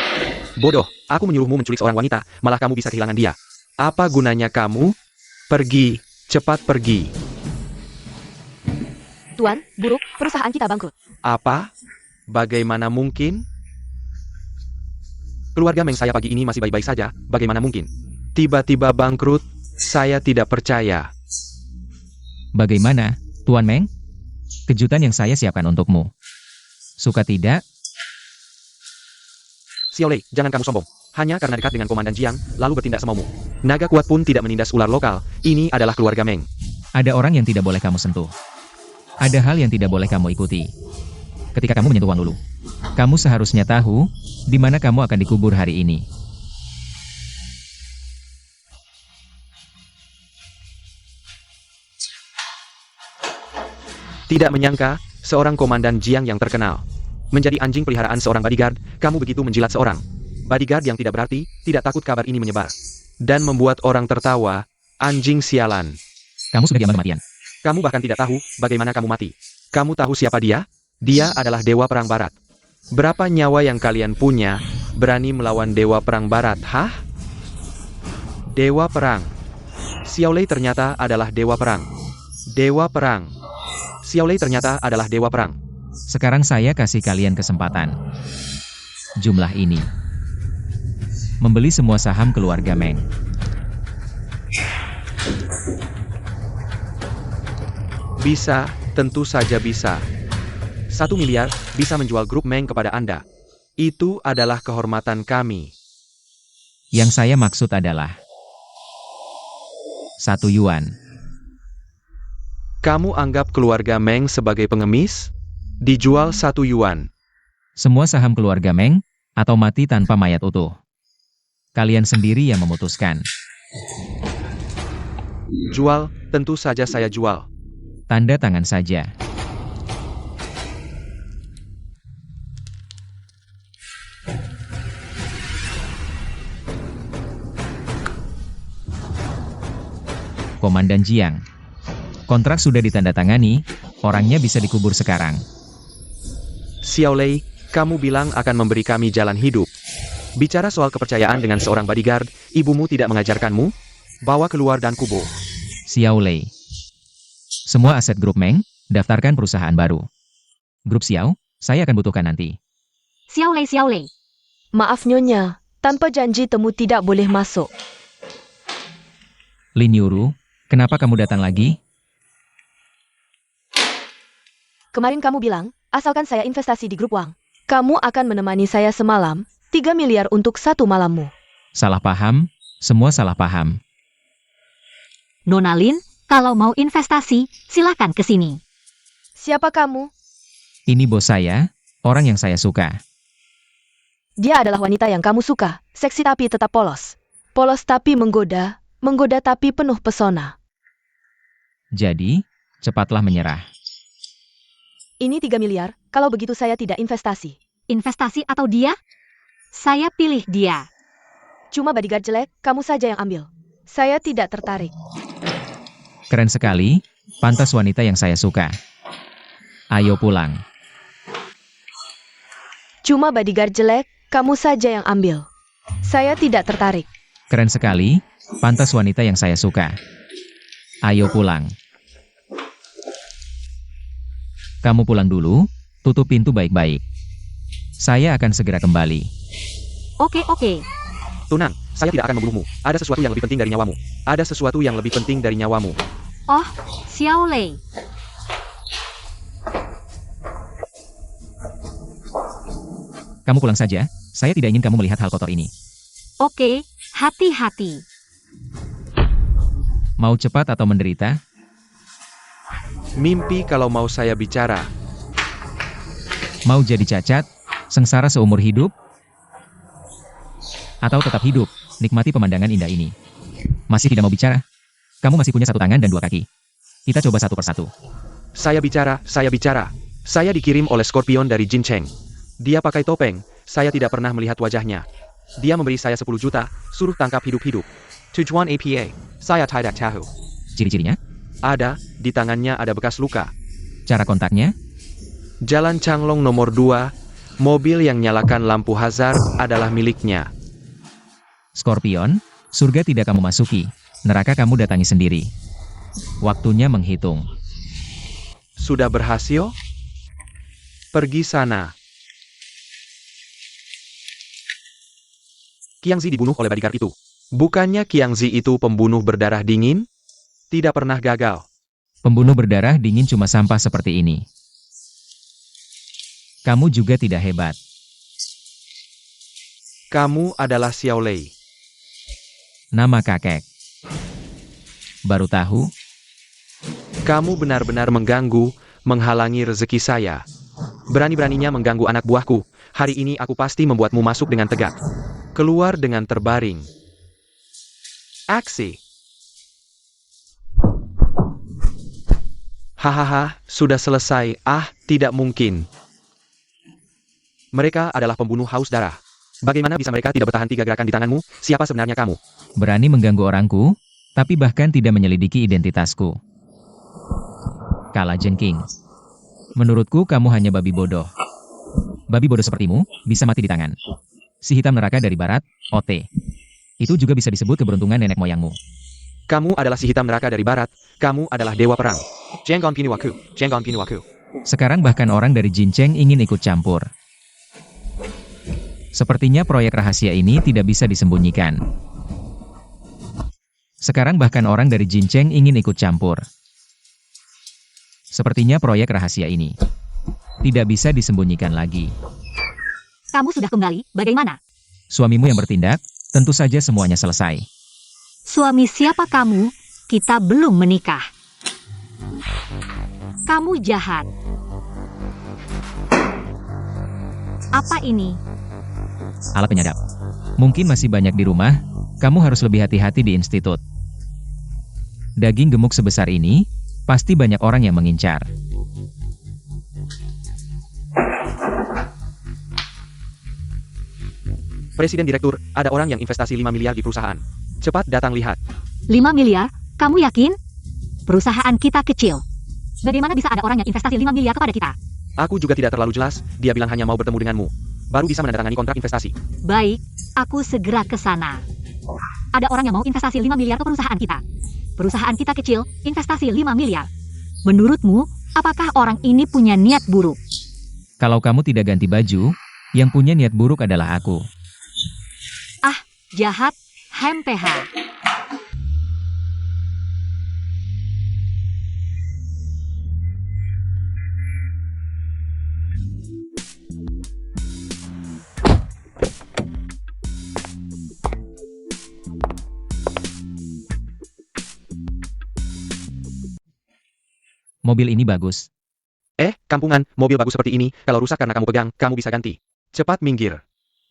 Bodoh, aku menyuruhmu menculik seorang wanita, malah kamu bisa kehilangan dia. Apa gunanya kamu? Pergi, cepat pergi. Tuan, buruk, perusahaan kita bangkrut. Apa? Bagaimana mungkin? Keluarga Meng saya pagi ini masih baik-baik saja, bagaimana mungkin? Tiba-tiba bangkrut, saya tidak percaya. Bagaimana, Tuan Meng? Kejutan yang saya siapkan untukmu. Suka tidak? Xiao Lei, jangan kamu sombong. Hanya karena dekat dengan Komandan Jiang, lalu bertindak semaumu. Naga kuat pun tidak menindas ular lokal, ini adalah keluarga Meng. Ada orang yang tidak boleh kamu sentuh. Ada hal yang tidak boleh kamu ikuti. Ketika kamu menyentuh Wang Lulu, kamu seharusnya tahu di mana kamu akan dikubur hari ini. Tidak menyangka, seorang Komandan Jiang yang terkenal menjadi anjing peliharaan seorang bodyguard, kamu begitu menjilat seorang bodyguard yang tidak berarti, tidak takut kabar ini menyebar dan membuat orang tertawa. Anjing sialan. Kamu sudah diambang kematian. Kamu bahkan tidak tahu bagaimana kamu mati. Kamu tahu siapa dia? Dia adalah Dewa Perang Barat. Berapa nyawa yang kalian punya berani melawan Dewa Perang Barat, hah? Dewa Perang. Xiao Lei ternyata adalah Dewa Perang. Dewa Perang. Xiao Lei ternyata adalah Dewa Perang. Sekarang saya kasih kalian kesempatan. Jumlah ini. Membeli semua saham keluarga Meng. Bisa, tentu saja bisa. 1 miliar bisa menjual grup Meng kepada Anda. Itu adalah kehormatan kami. Yang saya maksud adalah 1 yuan. Kamu anggap keluarga Meng sebagai pengemis? Dijual 1 yuan. Semua saham keluarga Meng, atau mati tanpa mayat utuh. Kalian sendiri yang memutuskan. Jual, tentu saja saya jual. Tanda tangan saja. Komandan Jiang. Kontrak sudah ditandatangani, orangnya bisa dikubur sekarang. Xiao Lei, kamu bilang akan memberi kami jalan hidup. Bicara soal kepercayaan dengan seorang bodyguard, ibumu tidak mengajarkanmu? Bawa keluar dan kubur. Xiao Lei. Semua aset grup Meng, daftarkan perusahaan baru. Grup Xiao, saya akan butuhkan nanti. Xiao Lei, Xiao Lei. Maaf Nyonya, tanpa janji temu tidak boleh masuk. Lin Yuru, kenapa kamu datang lagi? Kemarin kamu bilang, asalkan saya investasi di grup Wang, kamu akan menemani saya semalam, 3 miliar untuk 1 malammu. Salah paham, semua salah paham. Nona Lin, kalau mau investasi, silakan ke sini. Siapa kamu? Ini bos saya, orang yang saya suka. Dia adalah wanita yang kamu suka, seksi tapi tetap polos. Polos tapi menggoda, menggoda tapi penuh pesona. Jadi, cepatlah menyerah. Ini 3 miliar, kalau begitu saya tidak investasi. Investasi atau dia? Saya pilih dia. Cuma bodyguard jelek, kamu saja yang ambil. Saya tidak tertarik. Keren sekali, pantas wanita yang saya suka. Ayo pulang. Cuma bodyguard jelek, kamu saja yang ambil. Saya tidak tertarik. Keren sekali, pantas wanita yang saya suka. Ayo pulang. Kamu pulang dulu, tutup pintu baik-baik. Saya akan segera kembali. Oke, oke. Tunang, saya tidak akan membunuhmu. Ada sesuatu yang lebih penting dari nyawamu. Ada sesuatu yang lebih penting dari nyawamu. Oh, Xiao Lei. Kamu pulang saja, saya tidak ingin kamu melihat hal kotor ini. Oke, hati-hati. Mau cepat atau menderita? Mimpi kalau mau saya bicara. Mau jadi cacat? Sengsara seumur hidup? Atau tetap hidup, nikmati pemandangan indah ini? Masih tidak mau bicara? Kamu masih punya 1 tangan dan 2 kaki. Kita coba satu persatu. Saya bicara, saya bicara. Saya dikirim oleh Scorpion dari Jin Cheng. Dia pakai topeng, saya tidak pernah melihat wajahnya. Dia memberi saya 10 juta, suruh tangkap hidup-hidup. Tujuan APA, saya tidak tahu. Ciri-cirinya? Ada, di tangannya ada bekas luka. Cara kontaknya? Jalan Changlong nomor 2, mobil yang nyalakan lampu hazard adalah miliknya. Scorpion, surga tidak kamu masuki, neraka kamu datangi sendiri. Waktunya menghitung. Sudah berhasil? Pergi sana. Qiangzi dibunuh oleh bodyguard itu. Bukannya Qiangzi itu pembunuh berdarah dingin? Tidak pernah gagal. Pembunuh berdarah dingin cuma sampah seperti ini. Kamu juga tidak hebat. Kamu adalah Xiao Lei. Nama kakek. Baru tahu? Kamu benar-benar mengganggu, menghalangi rezeki saya. Berani-beraninya mengganggu anak buahku. Hari ini aku pasti membuatmu masuk dengan tegak. Keluar dengan terbaring. Aksi. Hahaha, sudah selesai. Ah, tidak mungkin. Mereka adalah pembunuh haus darah. Bagaimana bisa mereka tidak bertahan 3 gerakan di tanganmu? Siapa sebenarnya kamu? Berani mengganggu orangku, tapi bahkan tidak menyelidiki identitasku. Kalah jengking. Menurutku kamu hanya babi bodoh. Babi bodoh sepertimu, bisa mati di tangan. Si hitam neraka dari barat, OT. Itu juga bisa disebut keberuntungan nenek moyangmu. Kamu adalah si hitam neraka dari barat. Kamu adalah dewa perang. Jenggon Piniwaku, Jenggon Piniwaku. Sekarang bahkan orang dari Jin Cheng ingin ikut campur. Sepertinya proyek rahasia ini tidak bisa disembunyikan. Sekarang bahkan orang dari Jin Cheng ingin ikut campur. Sepertinya proyek rahasia ini tidak bisa disembunyikan lagi. Kamu sudah kembali, bagaimana? Suamimu yang bertindak, tentu saja semuanya selesai. Suami siapa kamu? Kita belum menikah. Kamu jahat. Apa ini? Alat penyadap. Mungkin masih banyak di rumah, kamu harus lebih hati-hati di institut. Daging gemuk sebesar ini, pasti banyak orang yang mengincar. Presiden Direktur, ada orang yang investasi 5 miliar di perusahaan. Cepat datang lihat. 5 miliar? Kamu yakin? Perusahaan kita kecil. Bagaimana bisa ada orang yang investasi 5 miliar kepada kita? Aku juga tidak terlalu jelas, dia bilang hanya mau bertemu denganmu. Baru bisa menandatangani kontrak investasi. Baik, aku segera ke sana. Ada orang yang mau investasi 5 miliar ke perusahaan kita. Perusahaan kita kecil, investasi 5 miliar. Menurutmu, apakah orang ini punya niat buruk? Kalau kamu tidak ganti baju, yang punya niat buruk adalah aku. Jahat, HMPH. Mobil ini bagus. Kampungan, mobil bagus seperti ini, kalau rusak karena kamu pegang, kamu bisa ganti. Cepat minggir.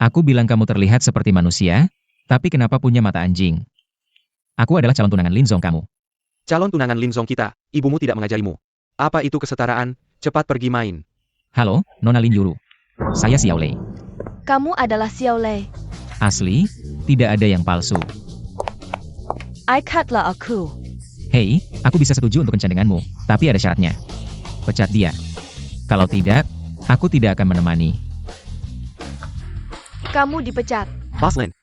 Aku bilang kamu terlihat seperti manusia, tapi kenapa punya mata anjing? Aku adalah calon tunangan Lin Zong kamu. Calon tunangan Lin Zong kita, ibumu tidak mengajarimu. Apa itu kesetaraan? Cepat pergi main. Halo, Nona Lin Yuru. Saya Xiao Lei. Kamu adalah Xiao Lei. Asli, tidak ada yang palsu. Ikatlah aku. Hei, aku bisa setuju untuk kencan denganmu, tapi ada syaratnya. Pecat dia. Kalau tidak, aku tidak akan menemani. Kamu dipecat. Paslen,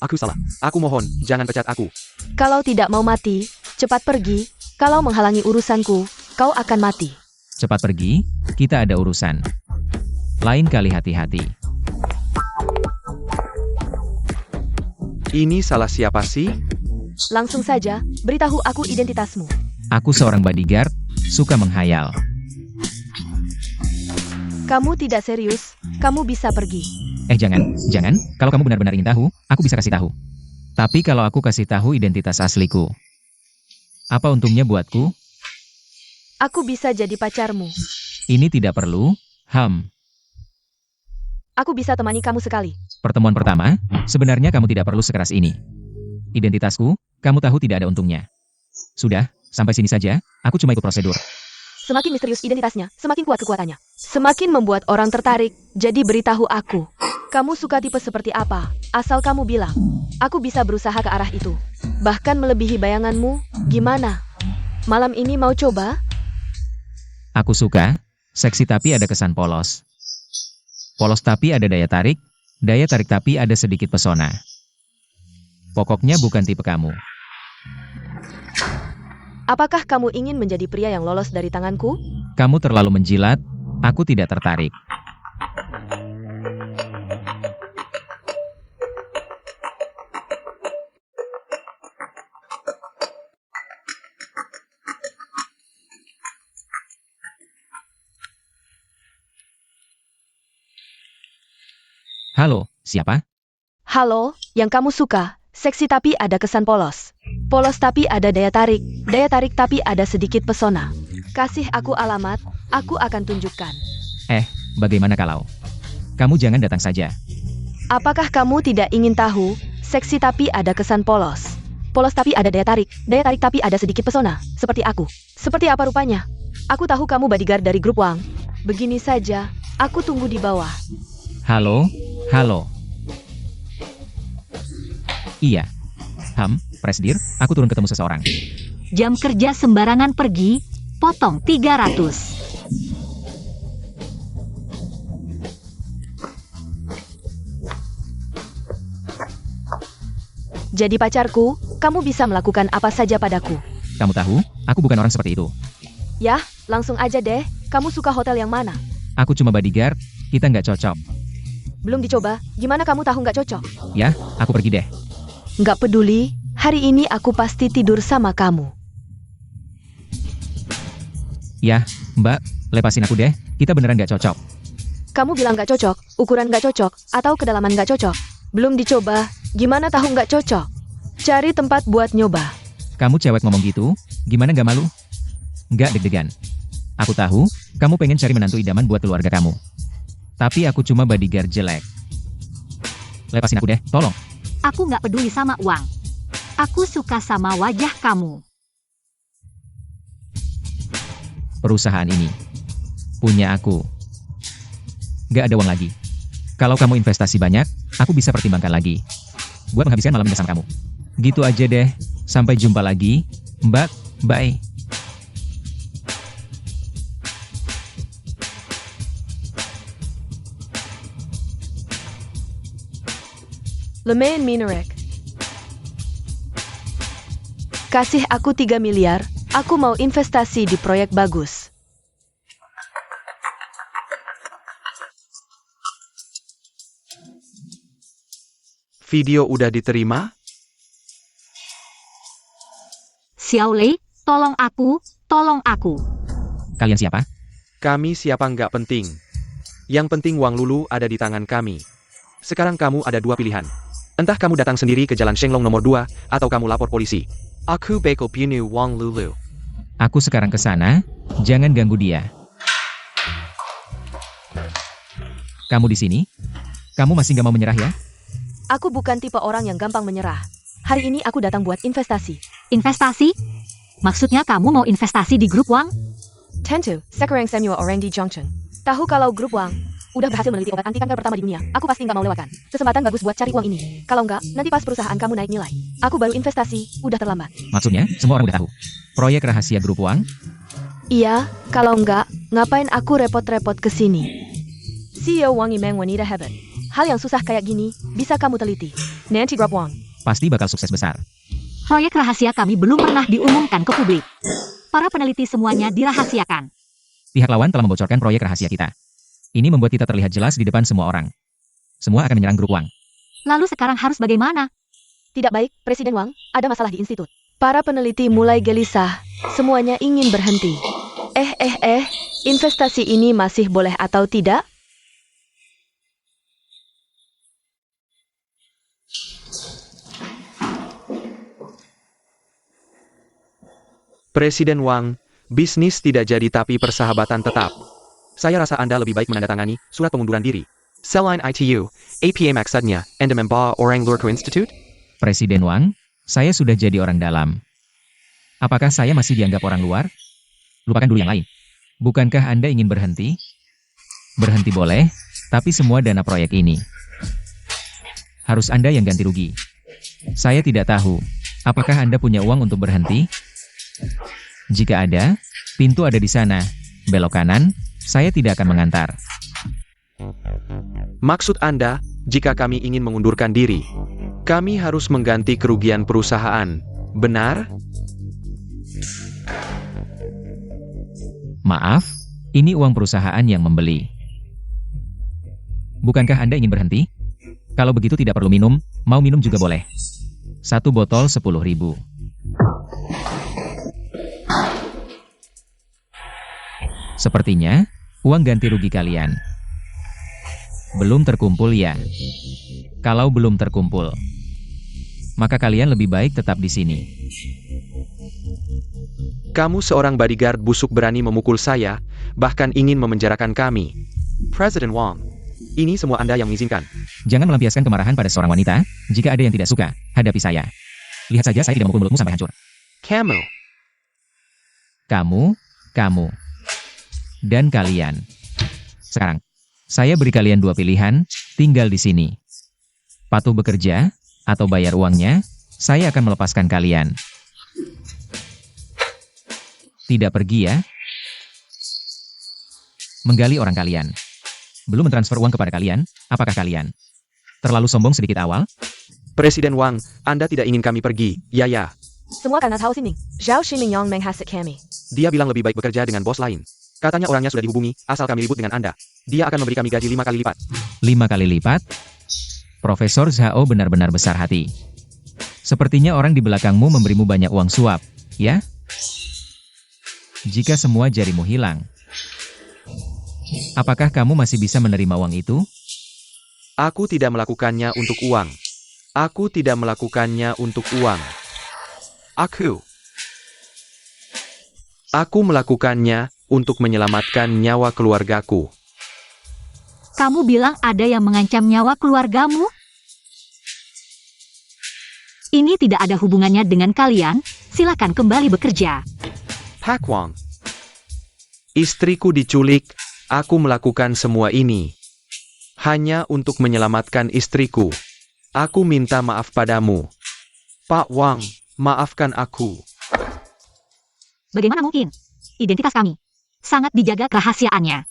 aku salah. Aku mohon, jangan pecat aku. Kalau tidak mau mati, cepat pergi. Kalau menghalangi urusanku, kau akan mati. Cepat pergi, kita ada urusan. Lain kali hati-hati. Ini salah siapa sih? Langsung saja, beritahu aku identitasmu. Aku seorang bodyguard, suka menghayal. Kamu tidak serius, kamu bisa pergi. Jangan. Kalau kamu benar-benar ingin tahu, aku bisa kasih tahu. Tapi kalau aku kasih tahu identitas asliku, apa untungnya buatku? Aku bisa jadi pacarmu. Ini tidak perlu, Aku bisa temani kamu sekali. Pertemuan pertama, sebenarnya kamu tidak perlu sekeras ini. Identitasku, kamu tahu tidak ada untungnya. Sudah, sampai sini saja, aku cuma ikut prosedur. Semakin misterius identitasnya, semakin kuat kekuatannya. Semakin membuat orang tertarik, jadi beritahu aku. Kamu suka tipe seperti apa? Asal kamu bilang. Aku bisa berusaha ke arah itu. Bahkan melebihi bayanganmu, gimana? Malam ini mau coba? Aku suka, seksi tapi ada kesan polos. Polos tapi ada daya tarik tapi ada sedikit pesona. Pokoknya bukan tipe kamu. Apakah kamu ingin menjadi pria yang lolos dari tanganku? Kamu terlalu menjilat, aku tidak tertarik. Halo, siapa? Halo, yang kamu suka. Seksi tapi ada kesan polos. Polos tapi ada daya tarik tapi ada sedikit pesona. Kasih aku alamat, aku akan tunjukkan. Bagaimana kalau? Kamu jangan datang saja. Apakah kamu tidak ingin tahu? Seksi tapi ada kesan polos. Polos tapi ada daya tarik tapi ada sedikit pesona. Seperti aku. Seperti apa rupanya? Aku tahu kamu bodyguard dari grup Wang. Begini saja, aku tunggu di bawah. Halo. Iya. Presdir, aku turun ketemu seseorang. Jam kerja sembarangan pergi, potong 300. Jadi pacarku, kamu bisa melakukan apa saja padaku. Kamu tahu, aku bukan orang seperti itu. Yah, langsung aja deh, kamu suka hotel yang mana? Aku cuma bodyguard, kita nggak cocok. Belum dicoba, gimana kamu tahu nggak cocok? Ya, aku pergi deh. Nggak peduli, hari ini aku pasti tidur sama kamu. Ya, Mbak, lepasin aku deh, kita beneran nggak cocok. Kamu bilang nggak cocok, ukuran nggak cocok, atau kedalaman nggak cocok. Belum dicoba, gimana tahu nggak cocok? Cari tempat buat nyoba. Kamu cewek ngomong gitu, gimana nggak malu? Nggak deg-degan. Aku tahu, kamu pengen cari menantu idaman buat keluarga kamu. Tapi aku cuma bodyguard jelek. Lepasin aku deh, tolong. Aku nggak peduli sama uang. Aku suka sama wajah kamu. Perusahaan ini punya aku. Gak ada uang lagi. Kalau kamu investasi banyak, aku bisa pertimbangkan lagi. Buat menghabiskan malam bersama kamu. Gitu aja deh. Sampai jumpa lagi, Mbak. Bye. Lemain Minarek. Kasih aku 3 miliar, aku mau investasi di proyek bagus. Video udah diterima? Xiao Lei, tolong aku, tolong aku. Kalian siapa? Kami siapa nggak penting. Yang penting uang Lulu ada di tangan kami. Sekarang kamu ada 2 pilihan. Entah kamu datang sendiri ke Jalan Shenglong nomor 2, atau kamu lapor polisi. Aku bakal bunuh uang Lulu. Aku sekarang ke sana. Jangan ganggu dia. Kamu di sini? Kamu masih gak mau menyerah ya? Aku bukan tipe orang yang gampang menyerah. Hari ini aku datang buat investasi. Investasi? Maksudnya kamu mau investasi di grup Wang? Tentu, sekarang Samuel orang di Junction. Tahu kalau grup Wang udah berhasil meneliti obat anti kanker pertama di dunia, aku pasti nggak mau lewatkan. Kesempatan bagus buat cari uang ini. Kalau nggak, nanti pas perusahaan kamu naik nilai. Aku baru investasi, udah terlambat. Maksudnya, semua orang udah tahu. Proyek rahasia grup Wang? Iya, kalau nggak, ngapain aku repot-repot ke sini? CEO Wang Yimeng wanita hebat. Hal yang susah kayak gini, bisa kamu teliti. Nanti grup Wang. Pasti bakal sukses besar. Proyek rahasia kami belum pernah diumumkan ke publik. Para peneliti semuanya dirahasiakan. Pihak lawan telah membocorkan proyek rahasia kita. Ini membuat kita terlihat jelas di depan semua orang. Semua akan menyerang grup Wang. Lalu sekarang harus bagaimana? Tidak baik, Presiden Wang, ada masalah di institut. Para peneliti mulai gelisah, semuanya ingin berhenti. Investasi ini masih boleh atau tidak? Presiden Wang, bisnis tidak jadi tapi persahabatan tetap. Saya rasa Anda lebih baik menandatangani surat pengunduran diri. Selain ITU, APA maksudnya, Anda membawa orang luar ke institut? Presiden Wang, saya sudah jadi orang dalam. Apakah saya masih dianggap orang luar? Lupakan dulu yang lain. Bukankah Anda ingin berhenti? Berhenti boleh, tapi semua dana proyek ini harus Anda yang ganti rugi. Saya tidak tahu, apakah Anda punya uang untuk berhenti? Jika ada, pintu ada di sana. Belok kanan, saya tidak akan mengantar. Maksud Anda, jika kami ingin mengundurkan diri, kami harus mengganti kerugian perusahaan. Benar? Maaf, ini uang perusahaan yang membeli. Bukankah Anda ingin berhenti? Kalau begitu tidak perlu minum, mau minum juga boleh. 1 botol 10.000. Sepertinya, uang ganti rugi kalian belum terkumpul ya. Kalau belum terkumpul, maka kalian lebih baik tetap di sini. Kamu seorang bodyguard busuk berani memukul saya, bahkan ingin memenjarakan kami. Presiden Wang, ini semua Anda yang mengizinkan. Jangan melampiaskan kemarahan pada seorang wanita. Jika ada yang tidak suka, hadapi saya. Lihat saja saya tidak memukul mulutmu sampai hancur. Kamu, dan kalian. Sekarang, saya beri kalian 2 pilihan, tinggal di sini. Patuh bekerja, atau bayar uangnya, saya akan melepaskan kalian. Tidak pergi ya. Menggali orang kalian. Belum mentransfer uang kepada kalian, apakah kalian terlalu sombong sedikit awal? Presiden Wang, Anda tidak ingin kami pergi, ya. Semua karena Tao Xinming. Zhao Xinming yang menghasut kami. Dia bilang lebih baik bekerja dengan bos lain. Katanya orangnya sudah dihubungi, asal kami ribut dengan Anda. Dia akan memberi kami gaji 5 kali lipat. 5 kali lipat? Profesor Zhao benar-benar besar hati. Sepertinya orang di belakangmu memberimu banyak uang suap, ya? Jika semua jarimu hilang, apakah kamu masih bisa menerima uang itu? Aku tidak melakukannya untuk uang. Aku tidak melakukannya untuk uang. Aku melakukannya untuk menyelamatkan nyawa keluargaku. Kamu bilang ada yang mengancam nyawa keluargamu? Ini tidak ada hubungannya dengan kalian, silakan kembali bekerja. Pak Wang. Istriku diculik, aku melakukan semua ini. Hanya untuk menyelamatkan istriku. Aku minta maaf padamu. Pak Wang, maafkan aku. Bagaimana mungkin? Identitas kami sangat dijaga kerahasiaannya.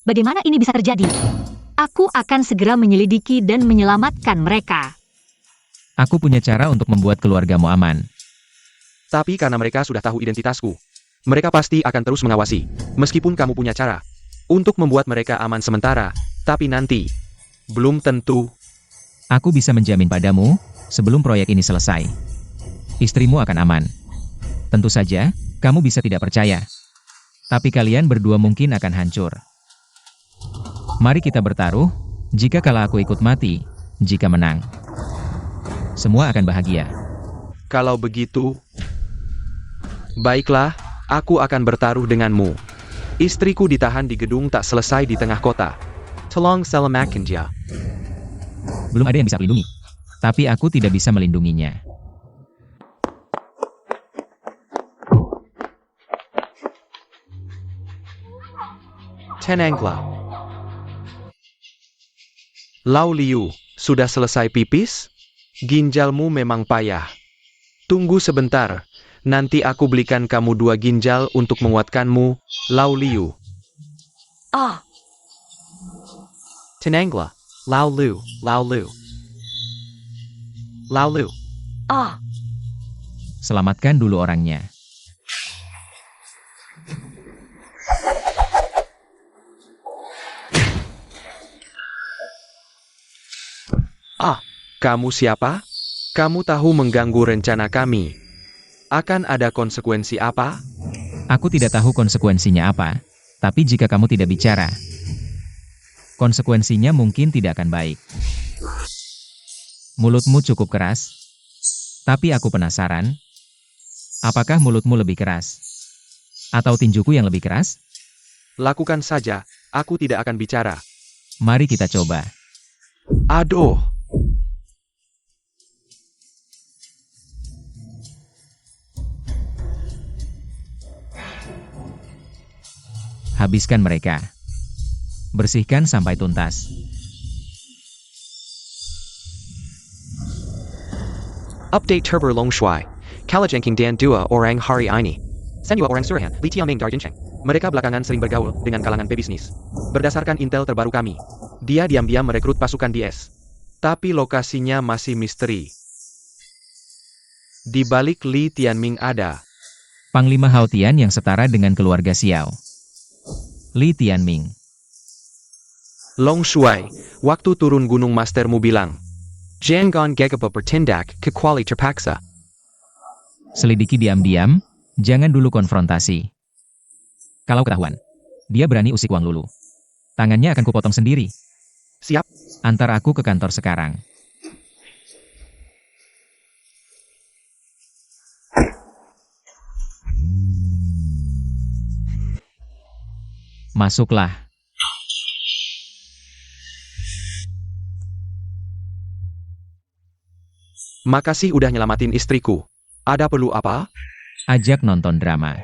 Bagaimana ini bisa terjadi? Aku akan segera menyelidiki dan menyelamatkan mereka. Aku punya cara untuk membuat keluargamu aman. Tapi karena mereka sudah tahu identitasku, mereka pasti akan terus mengawasi. Meskipun kamu punya cara untuk membuat mereka aman sementara, tapi nanti belum tentu. Aku bisa menjamin padamu, sebelum proyek ini selesai, istrimu akan aman. Tentu saja, kamu bisa tidak percaya. Tapi kalian berdua mungkin akan hancur. Mari kita bertaruh, jika kalah aku ikut mati, jika menang, semua akan bahagia. Kalau begitu, baiklah, aku akan bertaruh denganmu. Istriku ditahan di gedung tak selesai di tengah kota. Tolong selamatkan dia. Belum ada yang bisa melindungi. Tapi aku tidak bisa melindunginya. Tenanglah. Lau Liu, sudah selesai pipis? Ginjalmu memang payah. Tunggu sebentar, nanti aku belikan kamu 2 ginjal untuk menguatkanmu, Lau Liu. Tenanglah, Lau Liu, Lau Liu. Lau Liu. Selamatkan dulu orangnya. Kamu siapa? Kamu tahu mengganggu rencana kami. Akan ada konsekuensi apa? Aku tidak tahu konsekuensinya apa, tapi jika kamu tidak bicara, konsekuensinya mungkin tidak akan baik. Mulutmu cukup keras, tapi aku penasaran, apakah mulutmu lebih keras? Atau tinjuku yang lebih keras? Lakukan saja, aku tidak akan bicara. Mari kita coba. Aduh. Habiskan mereka. Bersihkan sampai tuntas. Update Turbo Long Shuai. Kalajengking Dan Dua Orang Hari Ini. Senua Orang Surahan, Li Tiaming Darjincheng. Mereka belakangan sering bergaul dengan kalangan pebisnis. Berdasarkan intel terbaru kami, dia diam-diam merekrut pasukan DS. Tapi lokasinya masih misteri. Di balik Li Tianming ada Panglima Hao Tian yang setara dengan keluarga Xiao. Li Tianming. Long Shuai, waktu turun gunung mastermu bilang, Jangan gegapa bertindak ke kuali terpaksa. Selidiki diam-diam, jangan dulu konfrontasi. Kalau ketahuan, dia berani usik Wang Lulu. Tangannya akan kupotong sendiri. Siap. Antar aku ke kantor sekarang. Masuklah. Makasih udah nyelamatin istriku. Ada perlu apa? Ajak nonton drama.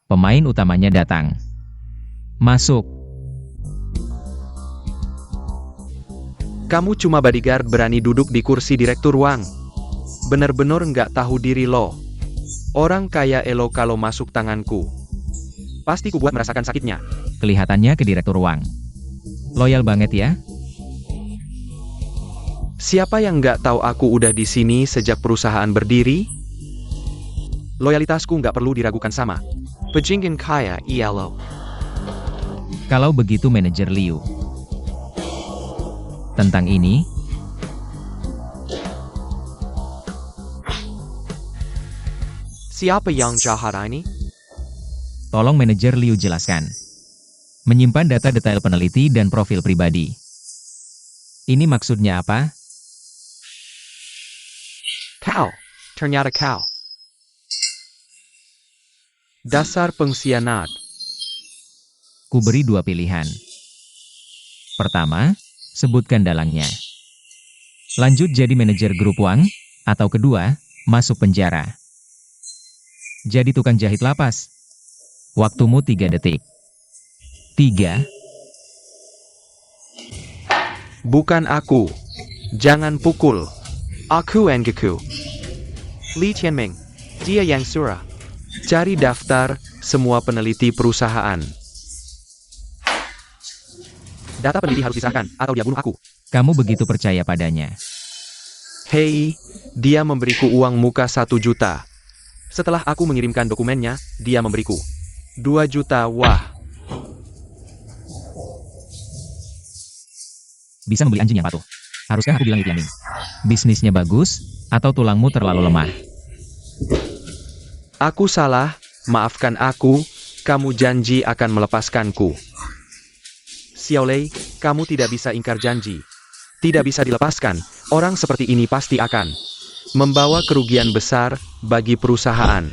Pemain utamanya datang. Masuk. Kamu cuma bodyguard berani duduk di kursi direktur Wang. Bener-bener nggak tahu diri lo. Orang kaya elo kalau masuk tanganku. Pasti ku buat merasakan sakitnya. Kelihatannya ke Direktur Wang. Loyal banget ya. Siapa yang nggak tahu aku udah di sini sejak perusahaan berdiri? Loyalitasku nggak perlu diragukan sama Pejingin kaya lo. Kalau begitu manajer Liu. Tentang ini, Siapa yang jahat ini? tolong manajer Liu jelaskan. Menyimpan data detail peneliti dan profil pribadi. Ini maksudnya apa? Kau. Ternyata kau. Dasar pengkhianat. Ku beri 2 pilihan. Pertama, sebutkan dalangnya. Lanjut jadi manajer grup Wang, atau kedua, masuk penjara. Jadi tukang jahit lapas. Waktumu 3 detik. 3, Bukan aku. Jangan pukul. Aku Anggeku. Li Tianming. Dia yang surah. Cari daftar semua peneliti perusahaan. Data peneliti harus disahkan, atau dia bunuh aku. kamu begitu percaya padanya. Hei, dia memberiku uang muka 1 juta. Setelah aku mengirimkan dokumennya, dia memberiku 2 juta. Wah, Bisa membeli anjing yang patuh. Haruskah aku bilang itu, Yaning? Bisnisnya bagus, atau tulangmu terlalu lemah? aku salah, maafkan aku, kamu janji akan melepaskanku. Xiaolei, kamu tidak bisa ingkar janji. Tidak bisa dilepaskan, orang seperti ini pasti akan membawa kerugian besar bagi perusahaan.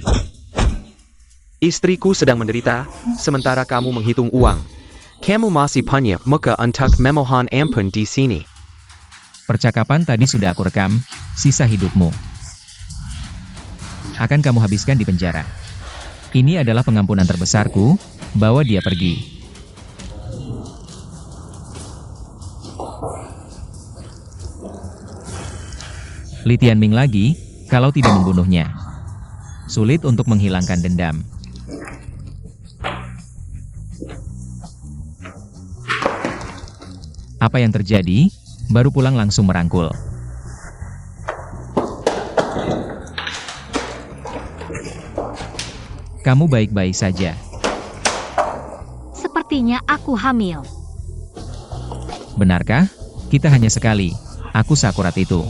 Istriku sedang menderita, sementara kamu menghitung uang. Kamu masih punya muka untuk memohon ampun di sini. Percakapan tadi sudah aku rekam, sisa hidupmu akan kamu habiskan di penjara. Ini adalah pengampunan terbesarku, bawa dia pergi. Li Tianming lagi, kalau tidak membunuhnya. Sulit untuk menghilangkan dendam. Apa yang terjadi? Baru pulang langsung merangkul. Kamu baik-baik saja. Sepertinya aku hamil. Benarkah? Kita hanya sekali. Aku seakurat itu.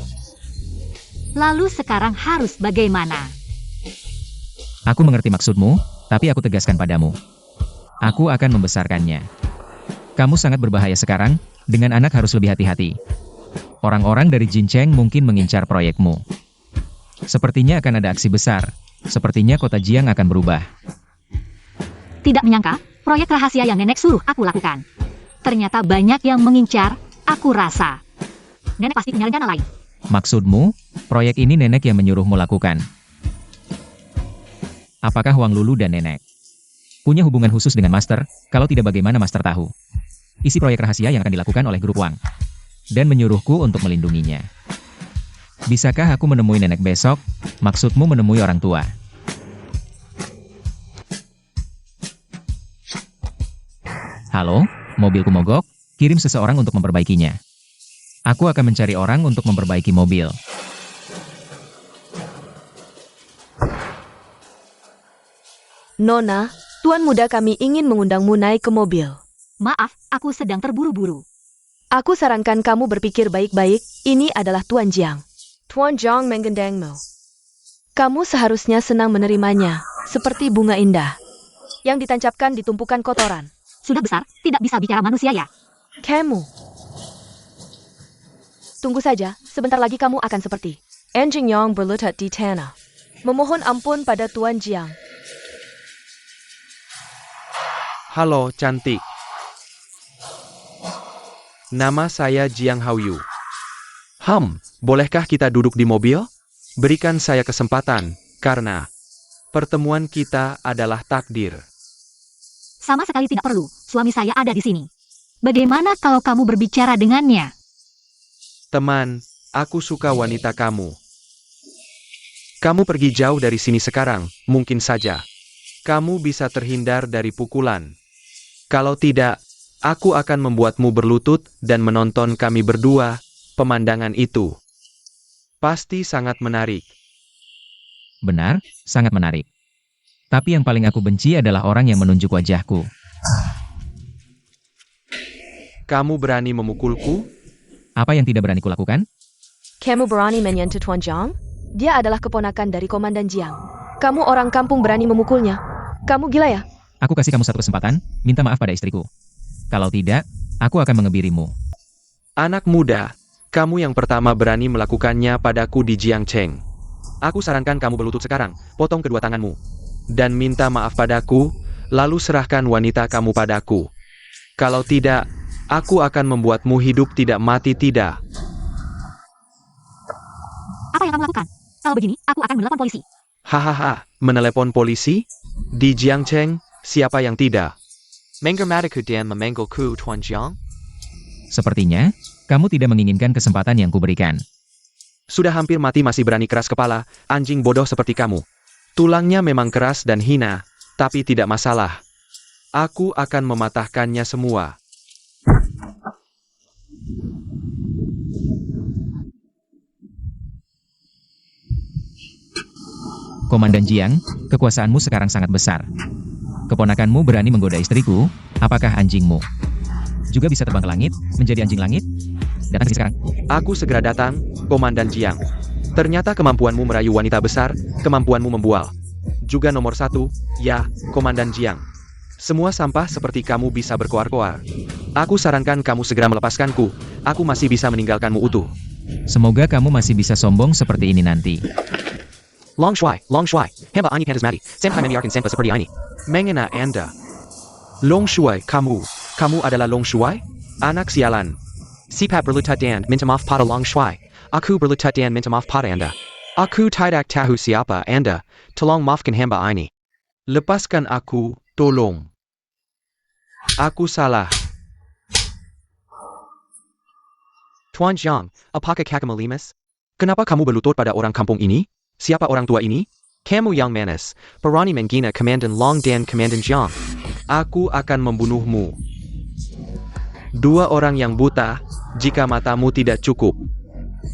Lalu sekarang harus bagaimana? Aku mengerti maksudmu, tapi aku tegaskan padamu. Aku akan membesarkannya. Kamu sangat berbahaya sekarang, dengan anak harus lebih hati-hati. Orang-orang dari Jincheng mungkin mengincar proyekmu. Sepertinya akan ada aksi besar. Sepertinya kota Jiang akan berubah. Tidak menyangka, proyek rahasia yang nenek suruh aku lakukan. Ternyata banyak yang mengincar, aku rasa. Nenek pasti punya rencana lain. Maksudmu, proyek ini nenek yang menyuruhmu lakukan? Apakah Huang Lulu dan nenek punya hubungan khusus dengan Master? Kalau tidak, bagaimana Master tahu isi proyek rahasia yang akan dilakukan oleh grup Wang dan menyuruhku untuk melindunginya? Bisakah aku menemui nenek besok? Maksudmu menemui orang tua? Halo, mobilku mogok, kirim seseorang untuk memperbaikinya. Aku akan mencari orang untuk memperbaiki mobil. Nona, tuan muda kami ingin mengundangmu naik ke mobil. Maaf, aku sedang terburu-buru. Aku sarankan kamu berpikir baik-baik, ini adalah Tuan Jiang. Tuan Jiang menggendangmu. Kamu seharusnya senang menerimanya, seperti bunga indah yang ditancapkan di tumpukan kotoran. Sudah besar, tidak bisa bicara manusia ya? Kamu. Tunggu saja, sebentar lagi kamu akan seperti anjing yang berlutut di tanah. Memohon ampun pada Tuan Jiang. Halo, cantik. Nama saya Jiang Haoyu. Bolehkah kita duduk di mobil? Berikan saya kesempatan, karena pertemuan kita adalah takdir. Sama sekali tidak perlu, suami saya ada di sini. Bagaimana kalau kamu berbicara dengannya? Teman, aku suka wanita kamu. Kamu pergi jauh dari sini sekarang, mungkin saja kamu bisa terhindar dari pukulan. Kalau tidak, aku akan membuatmu berlutut dan menonton kami berdua. Pemandangan itu pasti sangat menarik. Benar, sangat menarik. Tapi yang paling aku benci adalah orang yang menunjuk wajahku. Kamu berani memukulku? Apa yang tidak berani kulakukan? Kamu berani menyentuh Tuan Jiang? Dia adalah keponakan dari Komandan Jiang. Kamu orang kampung berani memukulnya? Kamu gila ya? Aku kasih kamu satu kesempatan, minta maaf pada istriku. Kalau tidak, aku akan mengebirimu. Anak muda, kamu yang pertama berani melakukannya padaku di Jiangcheng. Aku sarankan kamu berlutut sekarang, potong kedua tanganmu, dan minta maaf padaku, lalu serahkan wanita kamu padaku. Kalau tidak, Aku akan membuatmu hidup tidak mati tidak. Apa yang kamu lakukan? Kalau begini, aku akan menelepon polisi. Hahaha, menelepon polisi? Di Jiangcheng, siapa yang tidak? Menggermatiku dan memanggilku Tuan Jiang? Sepertinya, kamu tidak menginginkan kesempatan yang kuberikan. Sudah hampir mati masih berani keras kepala, anjing bodoh seperti kamu. Tulangnya memang keras dan hina, tapi tidak masalah. Aku akan mematahkannya semua. Komandan Jiang, kekuasaanmu sekarang sangat besar. Keponakanmu berani menggoda istriku, apakah anjingmu juga bisa terbang ke langit, menjadi anjing langit? Datang sini sekarang. Aku segera datang, Komandan Jiang. Ternyata kemampuanmu merayu wanita besar, kemampuanmu membual. Juga nomor 1, ya, Komandan Jiang. Semua sampah seperti kamu bisa berkoar-koar. Aku sarankan kamu segera melepaskanku, aku masih bisa meninggalkanmu utuh. Semoga kamu masih bisa sombong seperti ini nanti. Long Shuai, hamba ini pantas mati, sampai menyiarkan sampah seperti ini. Mengena Anda? Long Shuai, kamu adalah Long Shuai? Anak sialan. Sipat berlutut dan minta maaf pada Long Shuai. Aku berlutut dan minta maaf pada Anda. Aku tidak tahu siapa Anda, tolong maafkan hamba ini. Lepaskan aku, tolong. Aku salah. Tuan Jiang, apakah kamu limas? Kenapa kamu berlutut pada orang kampung ini? Siapa orang tua ini? Kamu yang manis, berani menghina Komandan Long dan Komandan Jiang. Aku akan membunuhmu. Dua orang yang buta, jika matamu tidak cukup.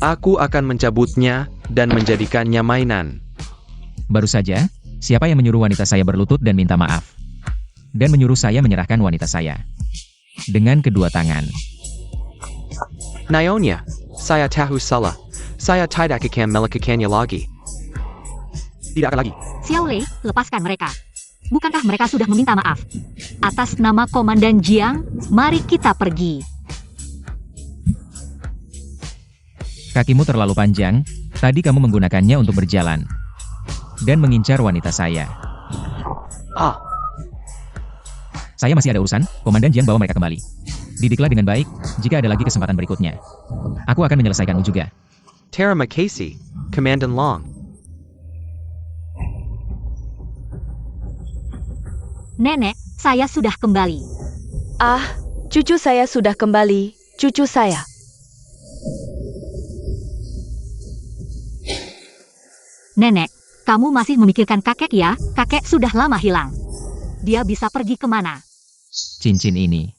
Aku akan mencabutnya dan menjadikannya mainan. Baru saja, siapa yang menyuruh wanita saya berlutut dan minta maaf? Dan menyuruh saya menyerahkan wanita saya dengan kedua tangan. Nyonya, saya tahu salah. Saya tidak akan melakukannya lagi. Tidak akan lagi. Xiao Lei, lepaskan mereka. Bukankah mereka sudah meminta maaf? Atas nama Komandan Jiang, mari kita pergi. Kakimu terlalu panjang, tadi kamu menggunakannya untuk berjalan. Dan mengincar wanita saya. Ah, Saya masih ada urusan, Komandan Jiang bawa mereka kembali. Didiklah dengan baik, jika ada lagi kesempatan berikutnya. Aku akan menyelesaikanmu juga. terima kasih, Komandan Long. Nenek, saya sudah kembali. Ah, cucu saya sudah kembali, cucu saya. Nenek, kamu masih memikirkan kakek ya? Kakek sudah lama hilang. Dia bisa pergi kemana? Cincin ini.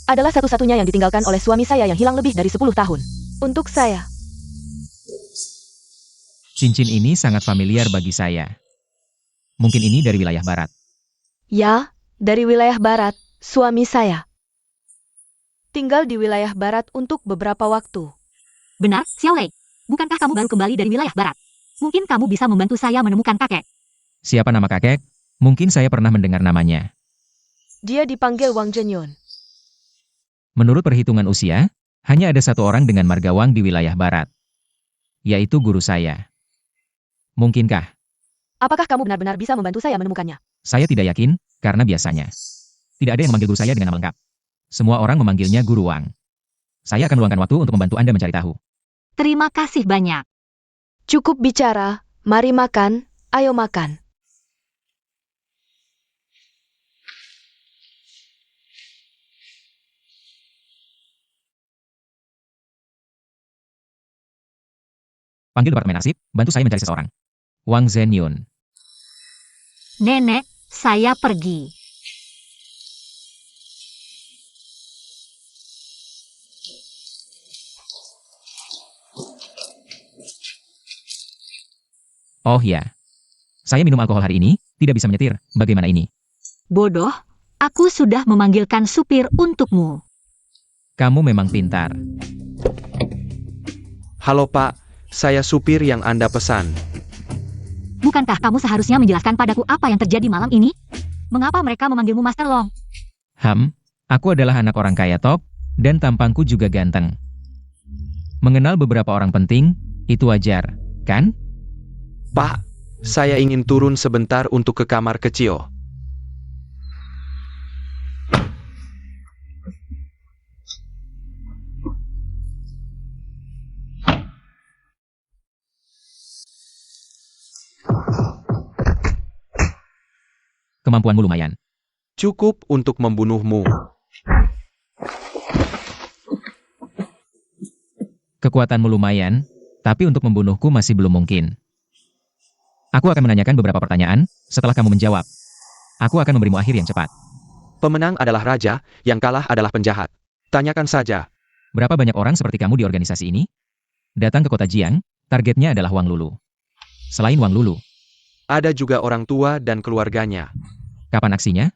Adalah satu-satunya yang ditinggalkan oleh suami saya yang hilang lebih dari 10 tahun. Untuk saya. Cincin ini sangat familiar bagi saya. Mungkin ini dari wilayah barat. Ya, dari wilayah barat, suami saya. Tinggal di wilayah barat untuk beberapa waktu. Benar, Xiao Lei. Bukankah kamu baru kembali dari wilayah barat? Mungkin kamu bisa membantu saya menemukan kakek. Siapa nama kakek? Mungkin saya pernah mendengar namanya. Dia dipanggil Wang Zhenyun. Menurut perhitungan usia, hanya ada satu orang dengan marga Wang di wilayah barat. Yaitu guru saya. Mungkinkah? Apakah kamu benar-benar bisa membantu saya menemukannya? Saya tidak yakin, karena biasanya tidak ada yang memanggil guru saya dengan nama lengkap. Semua orang memanggilnya Guru Wang. Saya akan luangkan waktu untuk membantu Anda mencari tahu. Terima kasih banyak. Cukup bicara, mari makan, ayo makan. Panggil Departemen Arsip, bantu saya mencari seseorang. Wang Zhenyun. Nenek, saya pergi. Oh ya. Saya minum alkohol hari ini, tidak bisa menyetir. Bagaimana ini? Bodoh, aku sudah memanggilkan supir untukmu. Kamu memang pintar. Halo Pak, saya supir yang Anda pesan. Bukankah kamu seharusnya menjelaskan padaku apa yang terjadi malam ini? Mengapa mereka memanggilmu Master Long? Aku adalah anak orang kaya top, dan tampangku juga ganteng. Mengenal beberapa orang penting, itu wajar, kan? Pak, saya ingin turun sebentar untuk ke kamar kecil. Kemampuanmu lumayan. Cukup untuk membunuhmu. Kekuatanmu lumayan, tapi untuk membunuhku masih belum mungkin. Aku akan menanyakan beberapa pertanyaan, setelah kamu menjawab. Aku akan memberimu akhir yang cepat. Pemenang adalah raja, yang kalah adalah penjahat. Tanyakan saja. Berapa banyak orang seperti kamu di organisasi ini? Datang ke kota Jiang, targetnya adalah Wang Lulu. Selain Wang Lulu, Ada juga orang tua dan keluarganya. kapan aksinya?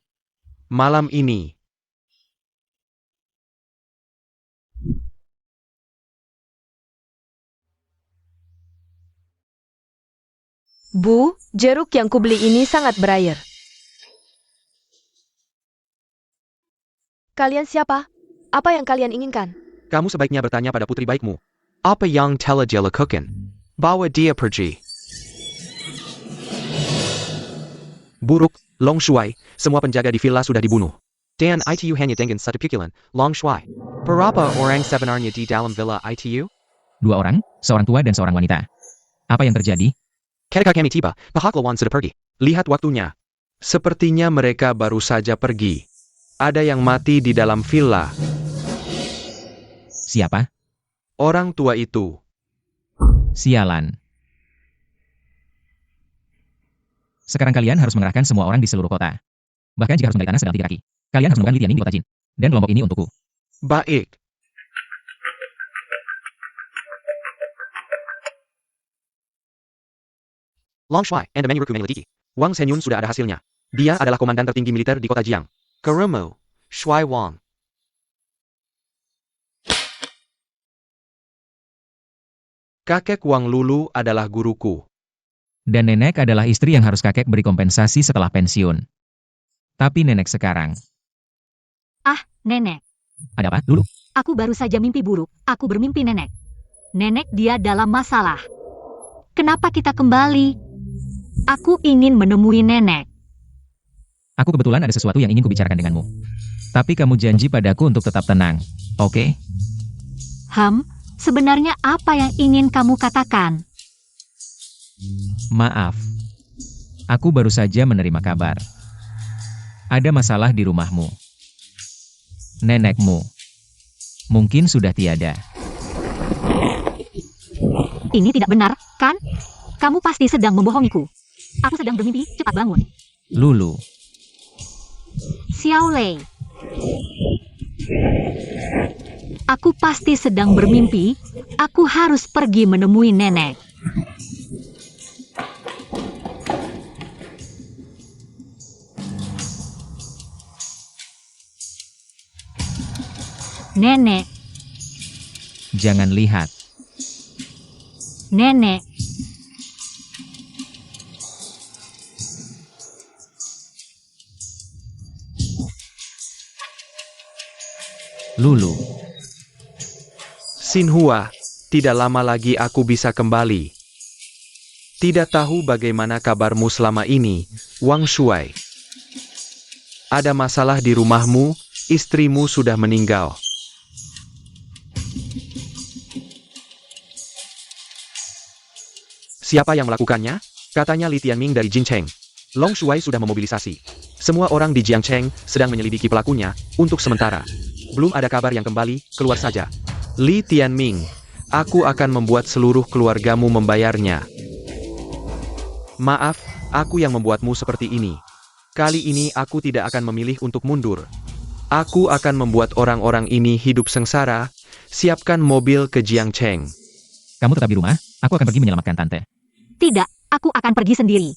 Malam ini. Bu, jeruk yang kubeli ini sangat berair. Kalian siapa? Apa yang kalian inginkan? Kamu sebaiknya bertanya pada putri baikmu. Apa yang telah dia lakukan? Bawa dia pergi. Buruk, Long Shuai, semua penjaga di villa sudah dibunuh. Dan itu hanya dengan satu pukulan, Long Shuai. Berapa orang sebenarnya di dalam villa itu? 2 orang, seorang tua dan seorang wanita. Apa yang terjadi? Ketika kami tiba, pahlawan sudah pergi. Lihat waktunya. Sepertinya mereka baru saja pergi. Ada yang mati di dalam villa. Siapa? Orang tua itu. Sialan. Sekarang kalian harus mengerahkan semua orang di seluruh kota. Bahkan jika harus menaik tanah sedang 3 kaki. Kalian harus menemukan Li Tianming di kota Jin. Dan kelompok ini untukku. Baik. Long Shuai and the Mangyurku Menyelidiki. Wang Shenyun sudah ada hasilnya. Dia adalah komandan tertinggi militer di kota Jiang. Keremo, Shuai Wang. Kakek Wang Lulu adalah guruku. Dan nenek adalah istri yang harus kakek beri kompensasi setelah pensiun. Tapi nenek sekarang. Nenek, Ada apa, Lulu? aku baru saja mimpi buruk. Aku bermimpi nenek. Nenek dia dalam masalah. Kenapa kita kembali? Aku ingin menemui nenek. Aku kebetulan ada sesuatu yang ingin kubicarakan denganmu. Tapi kamu janji padaku untuk tetap tenang. Oke? Sebenarnya apa yang ingin kamu katakan? Maaf. Aku baru saja menerima kabar. Ada masalah di rumahmu. Nenekmu mungkin sudah tiada. Ini tidak benar, kan? Kamu pasti sedang membohongiku. Aku sedang bermimpi, cepat bangun. Lulu, Xiao Lei. Aku pasti sedang bermimpi. Aku harus pergi menemui nenek. Nenek, jangan lihat. nenek. Lulu, Xinhua, tidak lama lagi aku bisa kembali. Tidak tahu bagaimana kabarmu selama ini, Wang Shuai. Ada masalah di rumahmu, istrimu sudah meninggal. Siapa yang melakukannya? Katanya Li Tianming dari Jincheng. Long Shuai sudah memobilisasi. Semua orang di Jiangcheng sedang menyelidiki pelakunya, untuk sementara. Belum ada kabar yang kembali, keluar saja. Li Tianming, aku akan membuat seluruh keluargamu membayarnya. Maaf, aku yang membuatmu seperti ini. Kali ini aku tidak akan memilih untuk mundur. Aku akan membuat orang-orang ini hidup sengsara. Siapkan mobil ke Jiangcheng. kamu tetap di rumah, aku akan pergi menyelamatkan tante. Tidak, aku akan pergi sendiri.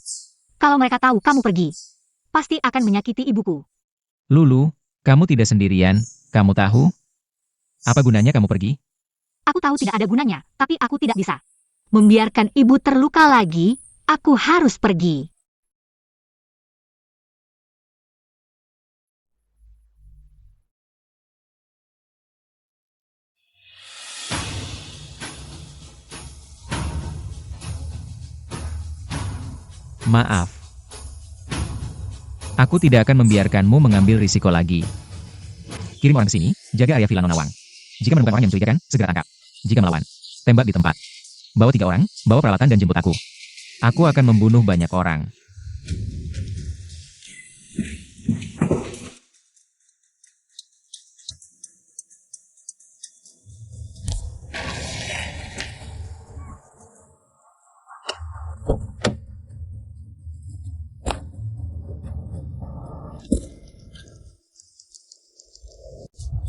Kalau mereka tahu kamu pergi, pasti akan menyakiti ibuku. Lulu, kamu tidak sendirian, kamu tahu? Apa gunanya kamu pergi? Aku tahu tidak ada gunanya, tapi aku tidak bisa membiarkan ibu terluka lagi. Aku harus pergi. Maaf. Aku tidak akan membiarkanmu mengambil risiko lagi. Kirim orang ke sini, jaga area Villa Nona Wang. Jika menemukan orang yang mencurigakan, segera tangkap. Jika melawan, tembak di tempat. Bawa 3 orang, bawa peralatan dan jemput aku. Aku akan membunuh banyak orang.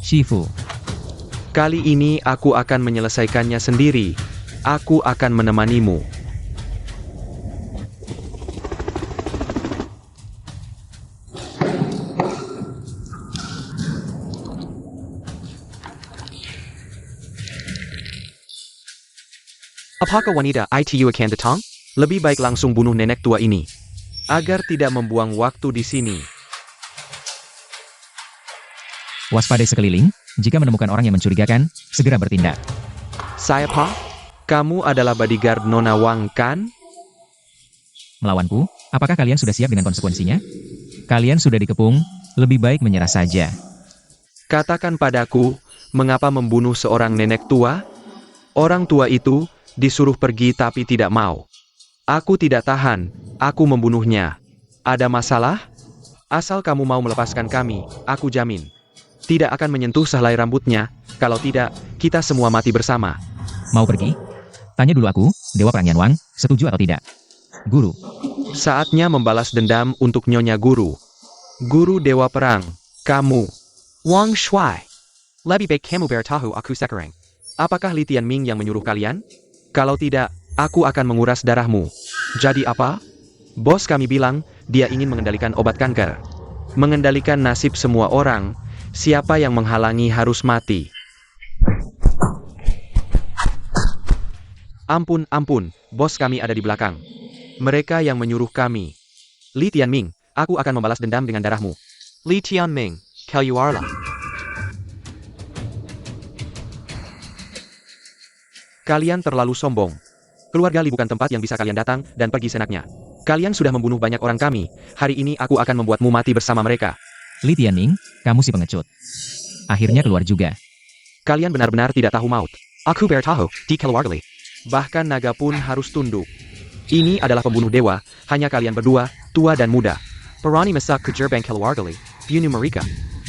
Shifu. Kali ini aku akan menyelesaikannya sendiri. Aku akan menemanimu. Apakah wanita itu akan datang? Lebih baik langsung bunuh nenek tua ini. Agar tidak membuang waktu di sini. Waspadai sekeliling, jika menemukan orang yang mencurigakan, segera bertindak. Saya Pa? Kamu adalah bodyguard Nona Wang kan? Melawanku, apakah kalian sudah siap dengan konsekuensinya? Kalian sudah dikepung, lebih baik menyerah saja. Katakan padaku, mengapa membunuh seorang nenek tua? Orang tua itu disuruh pergi tapi tidak mau. Aku tidak tahan, aku membunuhnya. Ada masalah? Asal kamu mau melepaskan kami, aku jamin. Tidak akan menyentuh sehelai rambutnya, kalau tidak, kita semua mati bersama. Mau pergi? Tanya dulu aku, Dewa Perang Yanwang, setuju atau tidak? Guru. Saatnya membalas dendam untuk Nyonya Guru. Guru Dewa Perang, kamu. Wang Shuai. Lebih baik kamu bertahu aku sekarang. Apakah Li Tianming yang menyuruh kalian? Kalau tidak, aku akan menguras darahmu. Jadi apa? Bos kami bilang, dia ingin mengendalikan obat kanker. Mengendalikan nasib semua orang, siapa yang menghalangi harus mati. Ampun, bos kami ada di belakang. Mereka yang menyuruh kami. Li Tianming, aku akan membalas dendam dengan darahmu. Li Tianming, keluarlah. Kalian terlalu sombong. Keluarga Li bukan tempat yang bisa kalian datang dan pergi senaknya. Kalian sudah membunuh banyak orang kami. Hari ini aku akan membuatmu mati bersama mereka. Li Tianming, kamu si pengecut. Akhirnya keluar juga. Kalian benar-benar tidak tahu maut. Aku bertahu, di keluarga Li. Bahkan naga pun harus tunduk. Ini adalah pembunuh dewa, hanya kalian berdua, tua dan muda. Perani masak ke gerbang keluarga Li, bunuh mereka.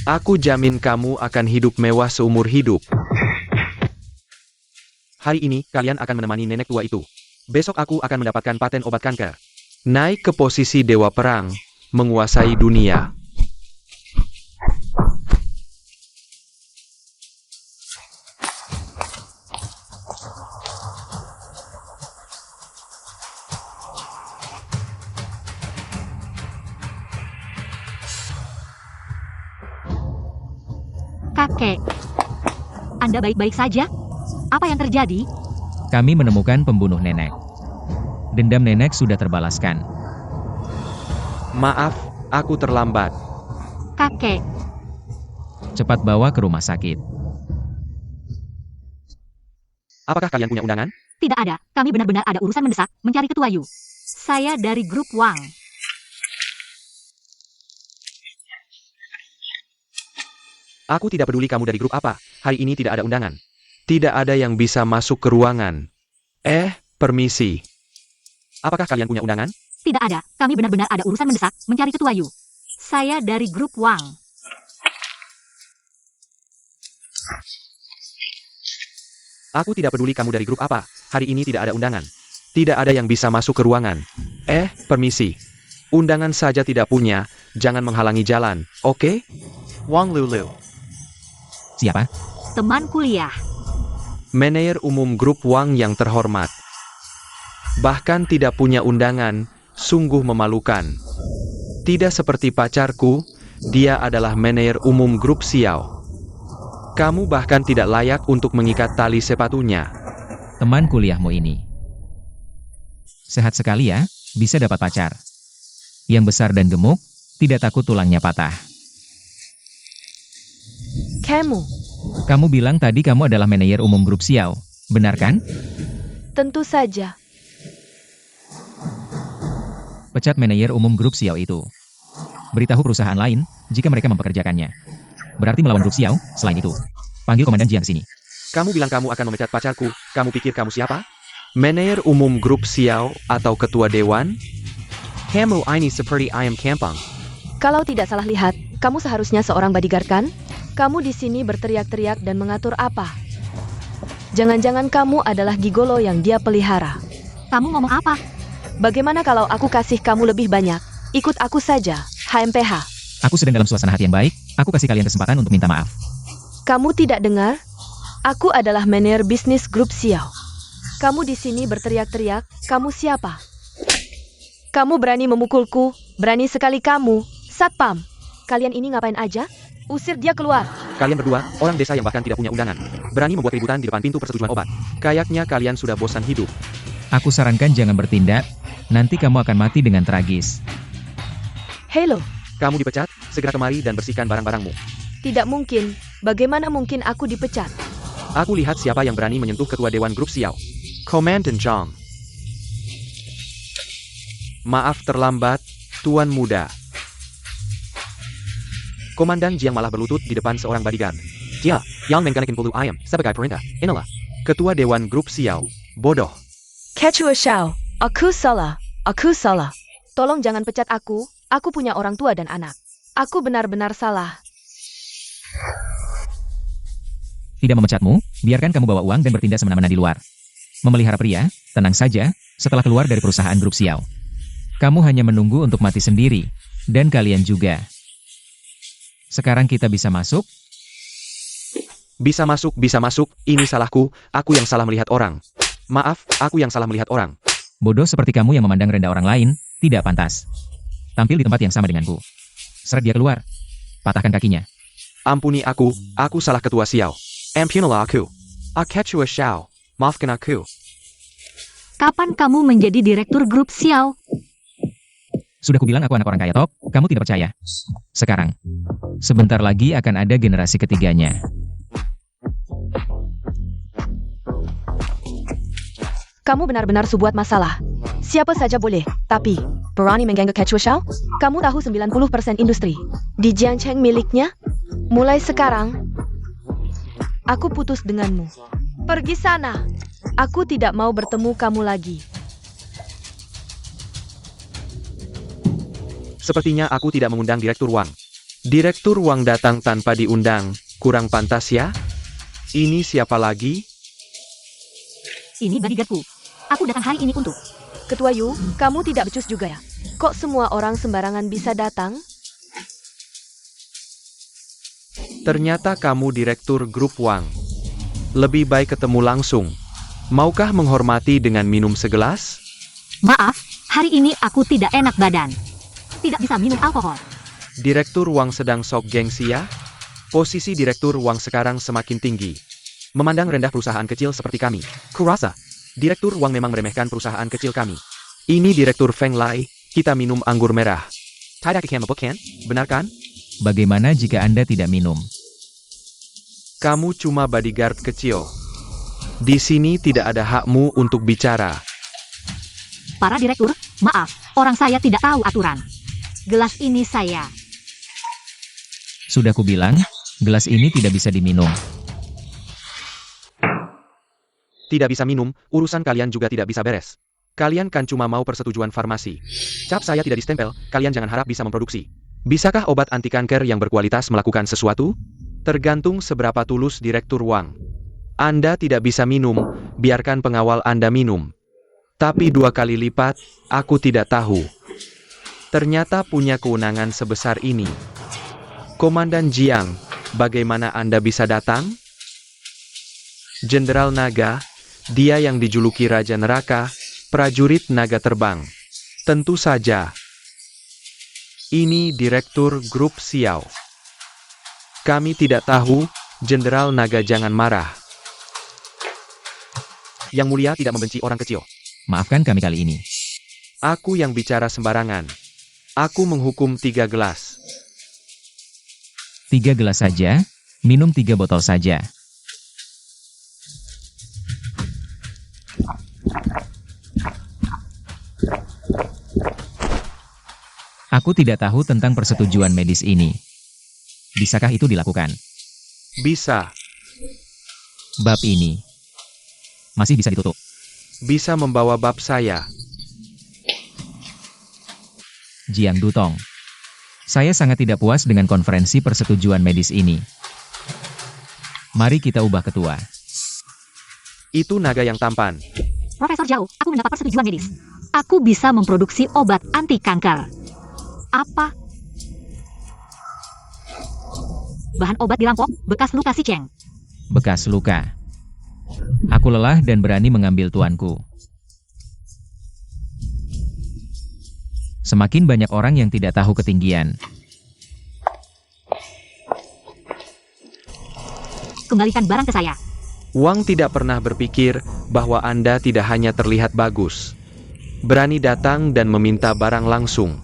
Aku jamin kamu akan hidup mewah seumur hidup. Hari ini, kalian akan menemani nenek tua itu. Besok aku akan mendapatkan paten obat kanker. Naik ke posisi Dewa Perang, menguasai dunia. Kakek, Anda baik-baik saja? Apa yang terjadi? Kami menemukan pembunuh nenek. Dendam nenek sudah terbalaskan. Maaf, aku terlambat. Kakek, Cepat bawa ke rumah sakit. Apakah kalian punya undangan? tidak ada. Kami benar-benar ada urusan mendesak, mencari ketua Yu. Saya dari grup Wang. Aku tidak peduli kamu dari grup apa, hari ini tidak ada undangan. Tidak ada yang bisa masuk ke ruangan. Permisi. Apakah kalian punya undangan? Tidak ada. Kami benar-benar ada urusan mendesak, mencari ketua Yu. Saya dari grup Wang. Aku tidak peduli kamu dari grup apa, hari ini tidak ada undangan. Tidak ada yang bisa masuk ke ruangan. Permisi. Undangan saja tidak punya, jangan menghalangi jalan, oke? Wang Lulu. Siapa? Teman kuliah. Manajer umum grup Wang yang terhormat. Bahkan tidak punya undangan, sungguh memalukan. Tidak seperti pacarku, dia adalah manajer umum grup Xiao. Kamu bahkan tidak layak untuk mengikat tali sepatunya. Teman kuliahmu ini. Sehat sekali ya, bisa dapat pacar. Yang besar dan gemuk, tidak takut tulangnya patah. Kamu bilang tadi kamu adalah manajer umum grup Xiao, benar kan? Tentu saja. Pecat manajer umum grup Xiao itu. Beritahu perusahaan lain, jika mereka mempekerjakannya. Berarti melawan grup Xiao, selain itu. Panggil Komandan Jiang sini. Kamu bilang kamu akan memecat pacarku, kamu pikir kamu siapa? Manajer umum grup Xiao atau ketua dewan? Kamu ini seperti ayam kampung. Kalau tidak salah lihat, kamu seharusnya seorang bodyguard kan? Kamu di sini berteriak-teriak dan mengatur apa? Jangan-jangan kamu adalah gigolo yang dia pelihara. Kamu ngomong apa? Bagaimana kalau aku kasih kamu lebih banyak? Ikut aku saja, HMPH. Aku sedang dalam suasana hati yang baik, aku kasih kalian kesempatan untuk minta maaf. Kamu tidak dengar? Aku adalah manajer bisnis grup Xiao. Kamu di sini berteriak-teriak, kamu siapa? Kamu berani memukulku, berani sekali kamu, Satpam. Kalian ini ngapain aja? Usir dia keluar. Kalian berdua, orang desa yang bahkan tidak punya undangan, berani membuat keributan di depan pintu persetujuan obat. Kayaknya kalian sudah bosan hidup. Aku sarankan jangan bertindak, nanti kamu akan mati dengan tragis. Halo, Kamu dipecat, segera kemari dan bersihkan barang-barangmu. tidak mungkin. Bagaimana mungkin aku dipecat? Aku lihat siapa yang berani menyentuh ketua Dewan Grup Xiao. Komandan Zhang. Maaf terlambat, Tuan Muda. Komandan Jiang malah berlutut di depan seorang bodyguard. Dia, yang menggunakan pulu ayam sebagai perintah. Inilah, Ketua Dewan Grup Xiao. Bodoh. Ketua Xiao, aku salah. Tolong jangan pecat aku punya orang tua dan anak. Aku benar-benar salah. Tidak memecatmu, biarkan kamu bawa uang dan bertindak semena-mena di luar. Memelihara pria, tenang saja, setelah keluar dari perusahaan grup Xiao. Kamu hanya menunggu untuk mati sendiri, dan kalian juga. Sekarang kita bisa masuk? Bisa masuk, ini salahku, aku yang salah melihat orang. Maaf, aku yang salah melihat orang. Bodoh seperti kamu yang memandang rendah orang lain, tidak pantas. Tampil di tempat yang sama denganku. Seret dia keluar. Patahkan kakinya. Ampuni aku salah Ketua Xiao. Ampunilah aku. Ketua Xiao, maafkan aku. Kapan kamu menjadi direktur grup Xiao? Sudah kubilang aku anak orang kaya Tok, kamu tidak percaya. Sekarang. Sebentar lagi akan ada generasi ketiganya. Kamu benar-benar sebuah masalah. Siapa saja boleh, tapi berani mengganggu Ketua Xiao? Kamu tahu 90% industri di Jiangcheng miliknya? Mulai sekarang, aku putus denganmu. Pergi sana. Aku tidak mau bertemu kamu lagi. Sepertinya aku tidak mengundang Direktur Wang. Direktur Wang datang tanpa diundang, kurang pantas ya? Ini siapa lagi? Ini bodyguardku. Aku datang hari ini untuk... Ketua Yu, kamu tidak becus juga ya? Kok semua orang sembarangan bisa datang? Ternyata kamu Direktur Grup Wang. Lebih baik ketemu langsung. Maukah menghormati dengan minum segelas? Maaf, hari ini aku tidak enak badan. Tidak bisa minum alkohol. Direktur Wang sedang sok gengsi ya? Posisi Direktur Wang sekarang semakin tinggi. Memandang rendah perusahaan kecil seperti kami. Kurasa, Direktur Wang memang meremehkan perusahaan kecil kami. Ini Direktur Feng Lai, kita minum anggur merah. Tidak ikan mabuk kan? Benar kan? Bagaimana jika Anda tidak minum? Kamu cuma bodyguard kecil. Di sini tidak ada hakmu untuk bicara. Para direktur, maaf, orang saya tidak tahu aturan. Gelas ini saya. Sudah kubilang, gelas ini tidak bisa diminum. Tidak bisa minum, urusan kalian juga tidak bisa beres. Kalian kan cuma mau persetujuan farmasi. Cap saya tidak distempel, kalian jangan harap bisa memproduksi. Bisakah obat anti kanker yang berkualitas melakukan sesuatu? Tergantung seberapa tulus Direktur Wang. Anda tidak bisa minum, biarkan pengawal Anda minum. Tapi 2 kali lipat, aku tidak tahu. Ternyata punya kewenangan sebesar ini. Komandan Jiang, bagaimana Anda bisa datang? Jenderal Naga, dia yang dijuluki Raja Neraka, prajurit naga terbang. Tentu saja. Ini Direktur Grup Xiao. Kami tidak tahu, Jenderal Naga jangan marah. Yang Mulia tidak membenci orang kecil. Maafkan kami kali ini. Aku yang bicara sembarangan. Aku menghukum 3 gelas. 3 gelas saja, minum 3 botol saja. Aku tidak tahu tentang persetujuan medis ini. Bisakah itu dilakukan? Bisa. Bab ini masih bisa ditutup. Bisa membawa bab saya. Jiang Dutong. Saya sangat tidak puas dengan konferensi persetujuan medis ini. Mari kita ubah ketua. Itu naga yang tampan. Profesor Zhao, aku mendapat persetujuan medis. Aku bisa memproduksi obat anti kanker. Apa? Bahan obat dirampok, bekas luka si Cheng. Bekas luka. Aku lelah dan berani mengambil tuanku. Semakin banyak orang yang tidak tahu ketinggian. Kembalikan barang ke saya. Wang tidak pernah berpikir bahwa Anda tidak hanya terlihat bagus. Berani datang dan meminta barang langsung.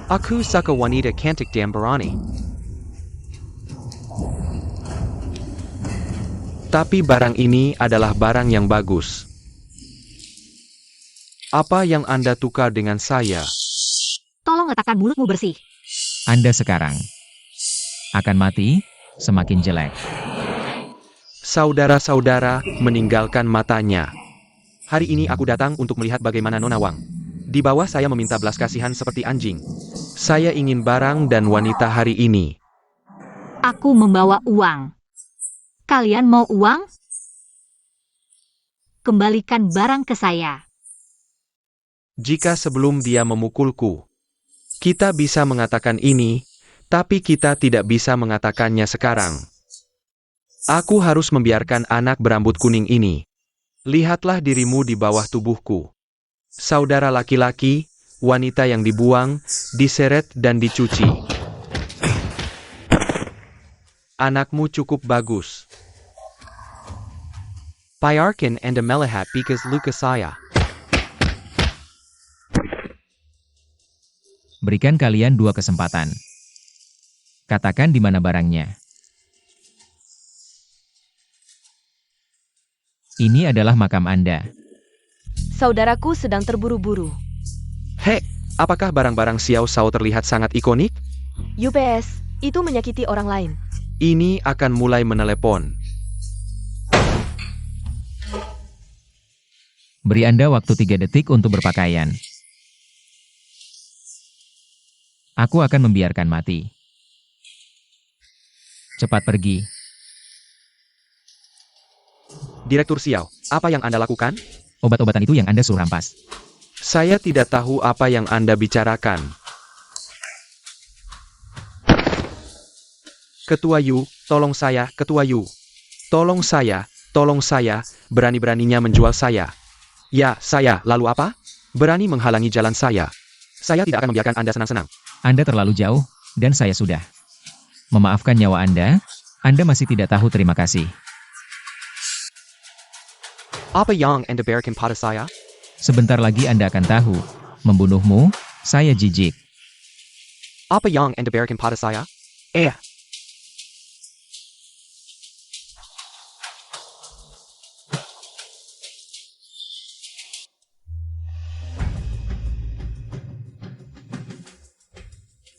Aku suka wanita cantik dan berani. Tapi barang ini adalah barang yang bagus. Apa yang Anda tukar dengan saya? Tolong letakkan mulutmu bersih. Anda sekarang akan mati semakin jelek. Saudara-saudara meninggalkan matanya. Hari ini aku datang untuk melihat bagaimana Nona Wang. Di bawah saya meminta belas kasihan seperti anjing. Saya ingin barang dan wanita hari ini. Aku membawa uang. Kalian mau uang? Kembalikan barang ke saya. Jika sebelum dia memukulku, kita bisa mengatakan ini, tapi kita tidak bisa mengatakannya sekarang. Aku harus membiarkan anak berambut kuning ini. Lihatlah dirimu di bawah tubuhku. Saudara laki-laki, wanita yang dibuang, diseret dan dicuci. Anakmu cukup bagus. Bayarkan Anda melihat bekas luka saya. Berikan kalian 2 kesempatan. Katakan di mana barangnya. Ini adalah makam Anda. Saudaraku sedang terburu-buru. Hei, apakah barang-barang Xiao Shao terlihat sangat ikonik? UPS, itu menyakiti orang lain. Ini akan mulai menelepon. Beri Anda waktu 3 detik untuk berpakaian. Aku akan membiarkan mati. Cepat pergi. Direktur Xiao, apa yang Anda lakukan? Obat-obatan itu yang Anda suruh rampas. Saya tidak tahu apa yang Anda bicarakan. Ketua Yu, tolong saya, Ketua Yu. Tolong saya, berani-beraninya menjual saya. Ya, saya, lalu apa? Berani menghalangi jalan saya. Saya tidak akan membiarkan Anda senang-senang. Anda terlalu jauh, dan saya sudah memaafkan nyawa Anda masih tidak tahu terima kasih. Apa yang Anda berikan pada saya? Sebentar lagi Anda akan tahu. Membunuhmu, saya jijik. Apa yang Anda berikan pada saya?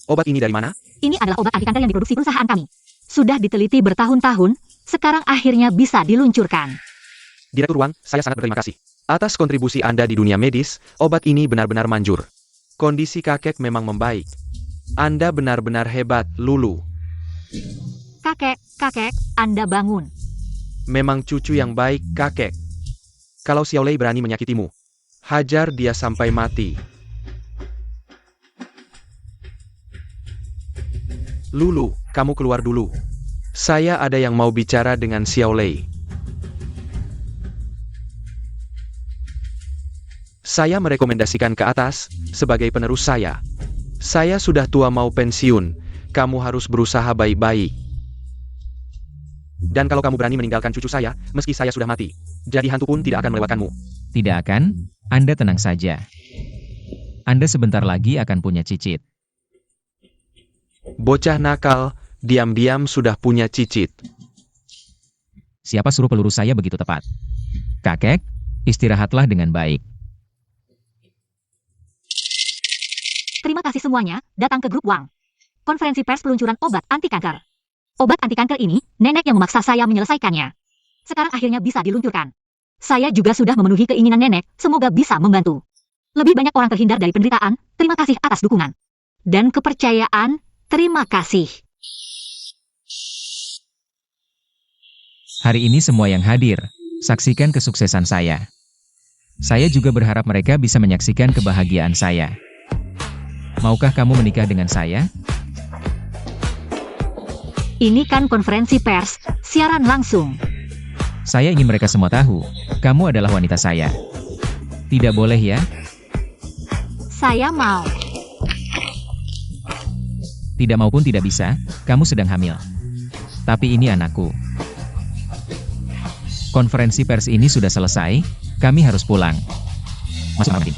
Obat ini dari mana? Ini adalah obat anti kanker yang diproduksi perusahaan kami. Sudah diteliti bertahun-tahun, sekarang akhirnya bisa diluncurkan. Direktur Wang, saya sangat berterima kasih. Atas kontribusi Anda di dunia medis, obat ini benar-benar manjur. Kondisi kakek memang membaik. Anda benar-benar hebat, Lulu. Kakek, Anda bangun. Memang cucu yang baik, kakek. Kalau Xiaolei berani menyakitimu, hajar dia sampai mati. Lulu, kamu keluar dulu. Saya ada yang mau bicara dengan Xiaolei. Saya merekomendasikan ke atas, sebagai penerus saya. Saya sudah tua mau pensiun, kamu harus berusaha baik-baik. Dan kalau kamu berani meninggalkan cucu saya, meski saya sudah mati, jadi hantu pun tidak akan melewatkanmu. Tidak akan, Anda tenang saja. Anda sebentar lagi akan punya cicit. Bocah nakal, diam-diam sudah punya cicit. Siapa suruh peluru saya begitu tepat? Kakek, istirahatlah dengan baik. Terima kasih semuanya, datang ke grup Wang. Konferensi pers peluncuran obat anti kanker. Obat anti kanker ini, nenek yang memaksa saya menyelesaikannya. Sekarang akhirnya bisa diluncurkan. Saya juga sudah memenuhi keinginan nenek, semoga bisa membantu. Lebih banyak orang terhindar dari penderitaan, terima kasih atas dukungan. Dan kepercayaan, terima kasih. Hari ini semua yang hadir, saksikan kesuksesan saya. Saya juga berharap mereka bisa menyaksikan kebahagiaan saya. Maukah kamu menikah dengan saya? Ini kan konferensi pers, siaran langsung. Saya ingin mereka semua tahu, kamu adalah wanita saya. Tidak boleh ya? Saya mau. Tidak maupun tidak bisa, kamu sedang hamil. Tapi ini anakku. Konferensi pers ini sudah selesai, kami harus pulang. Masuk, Martin.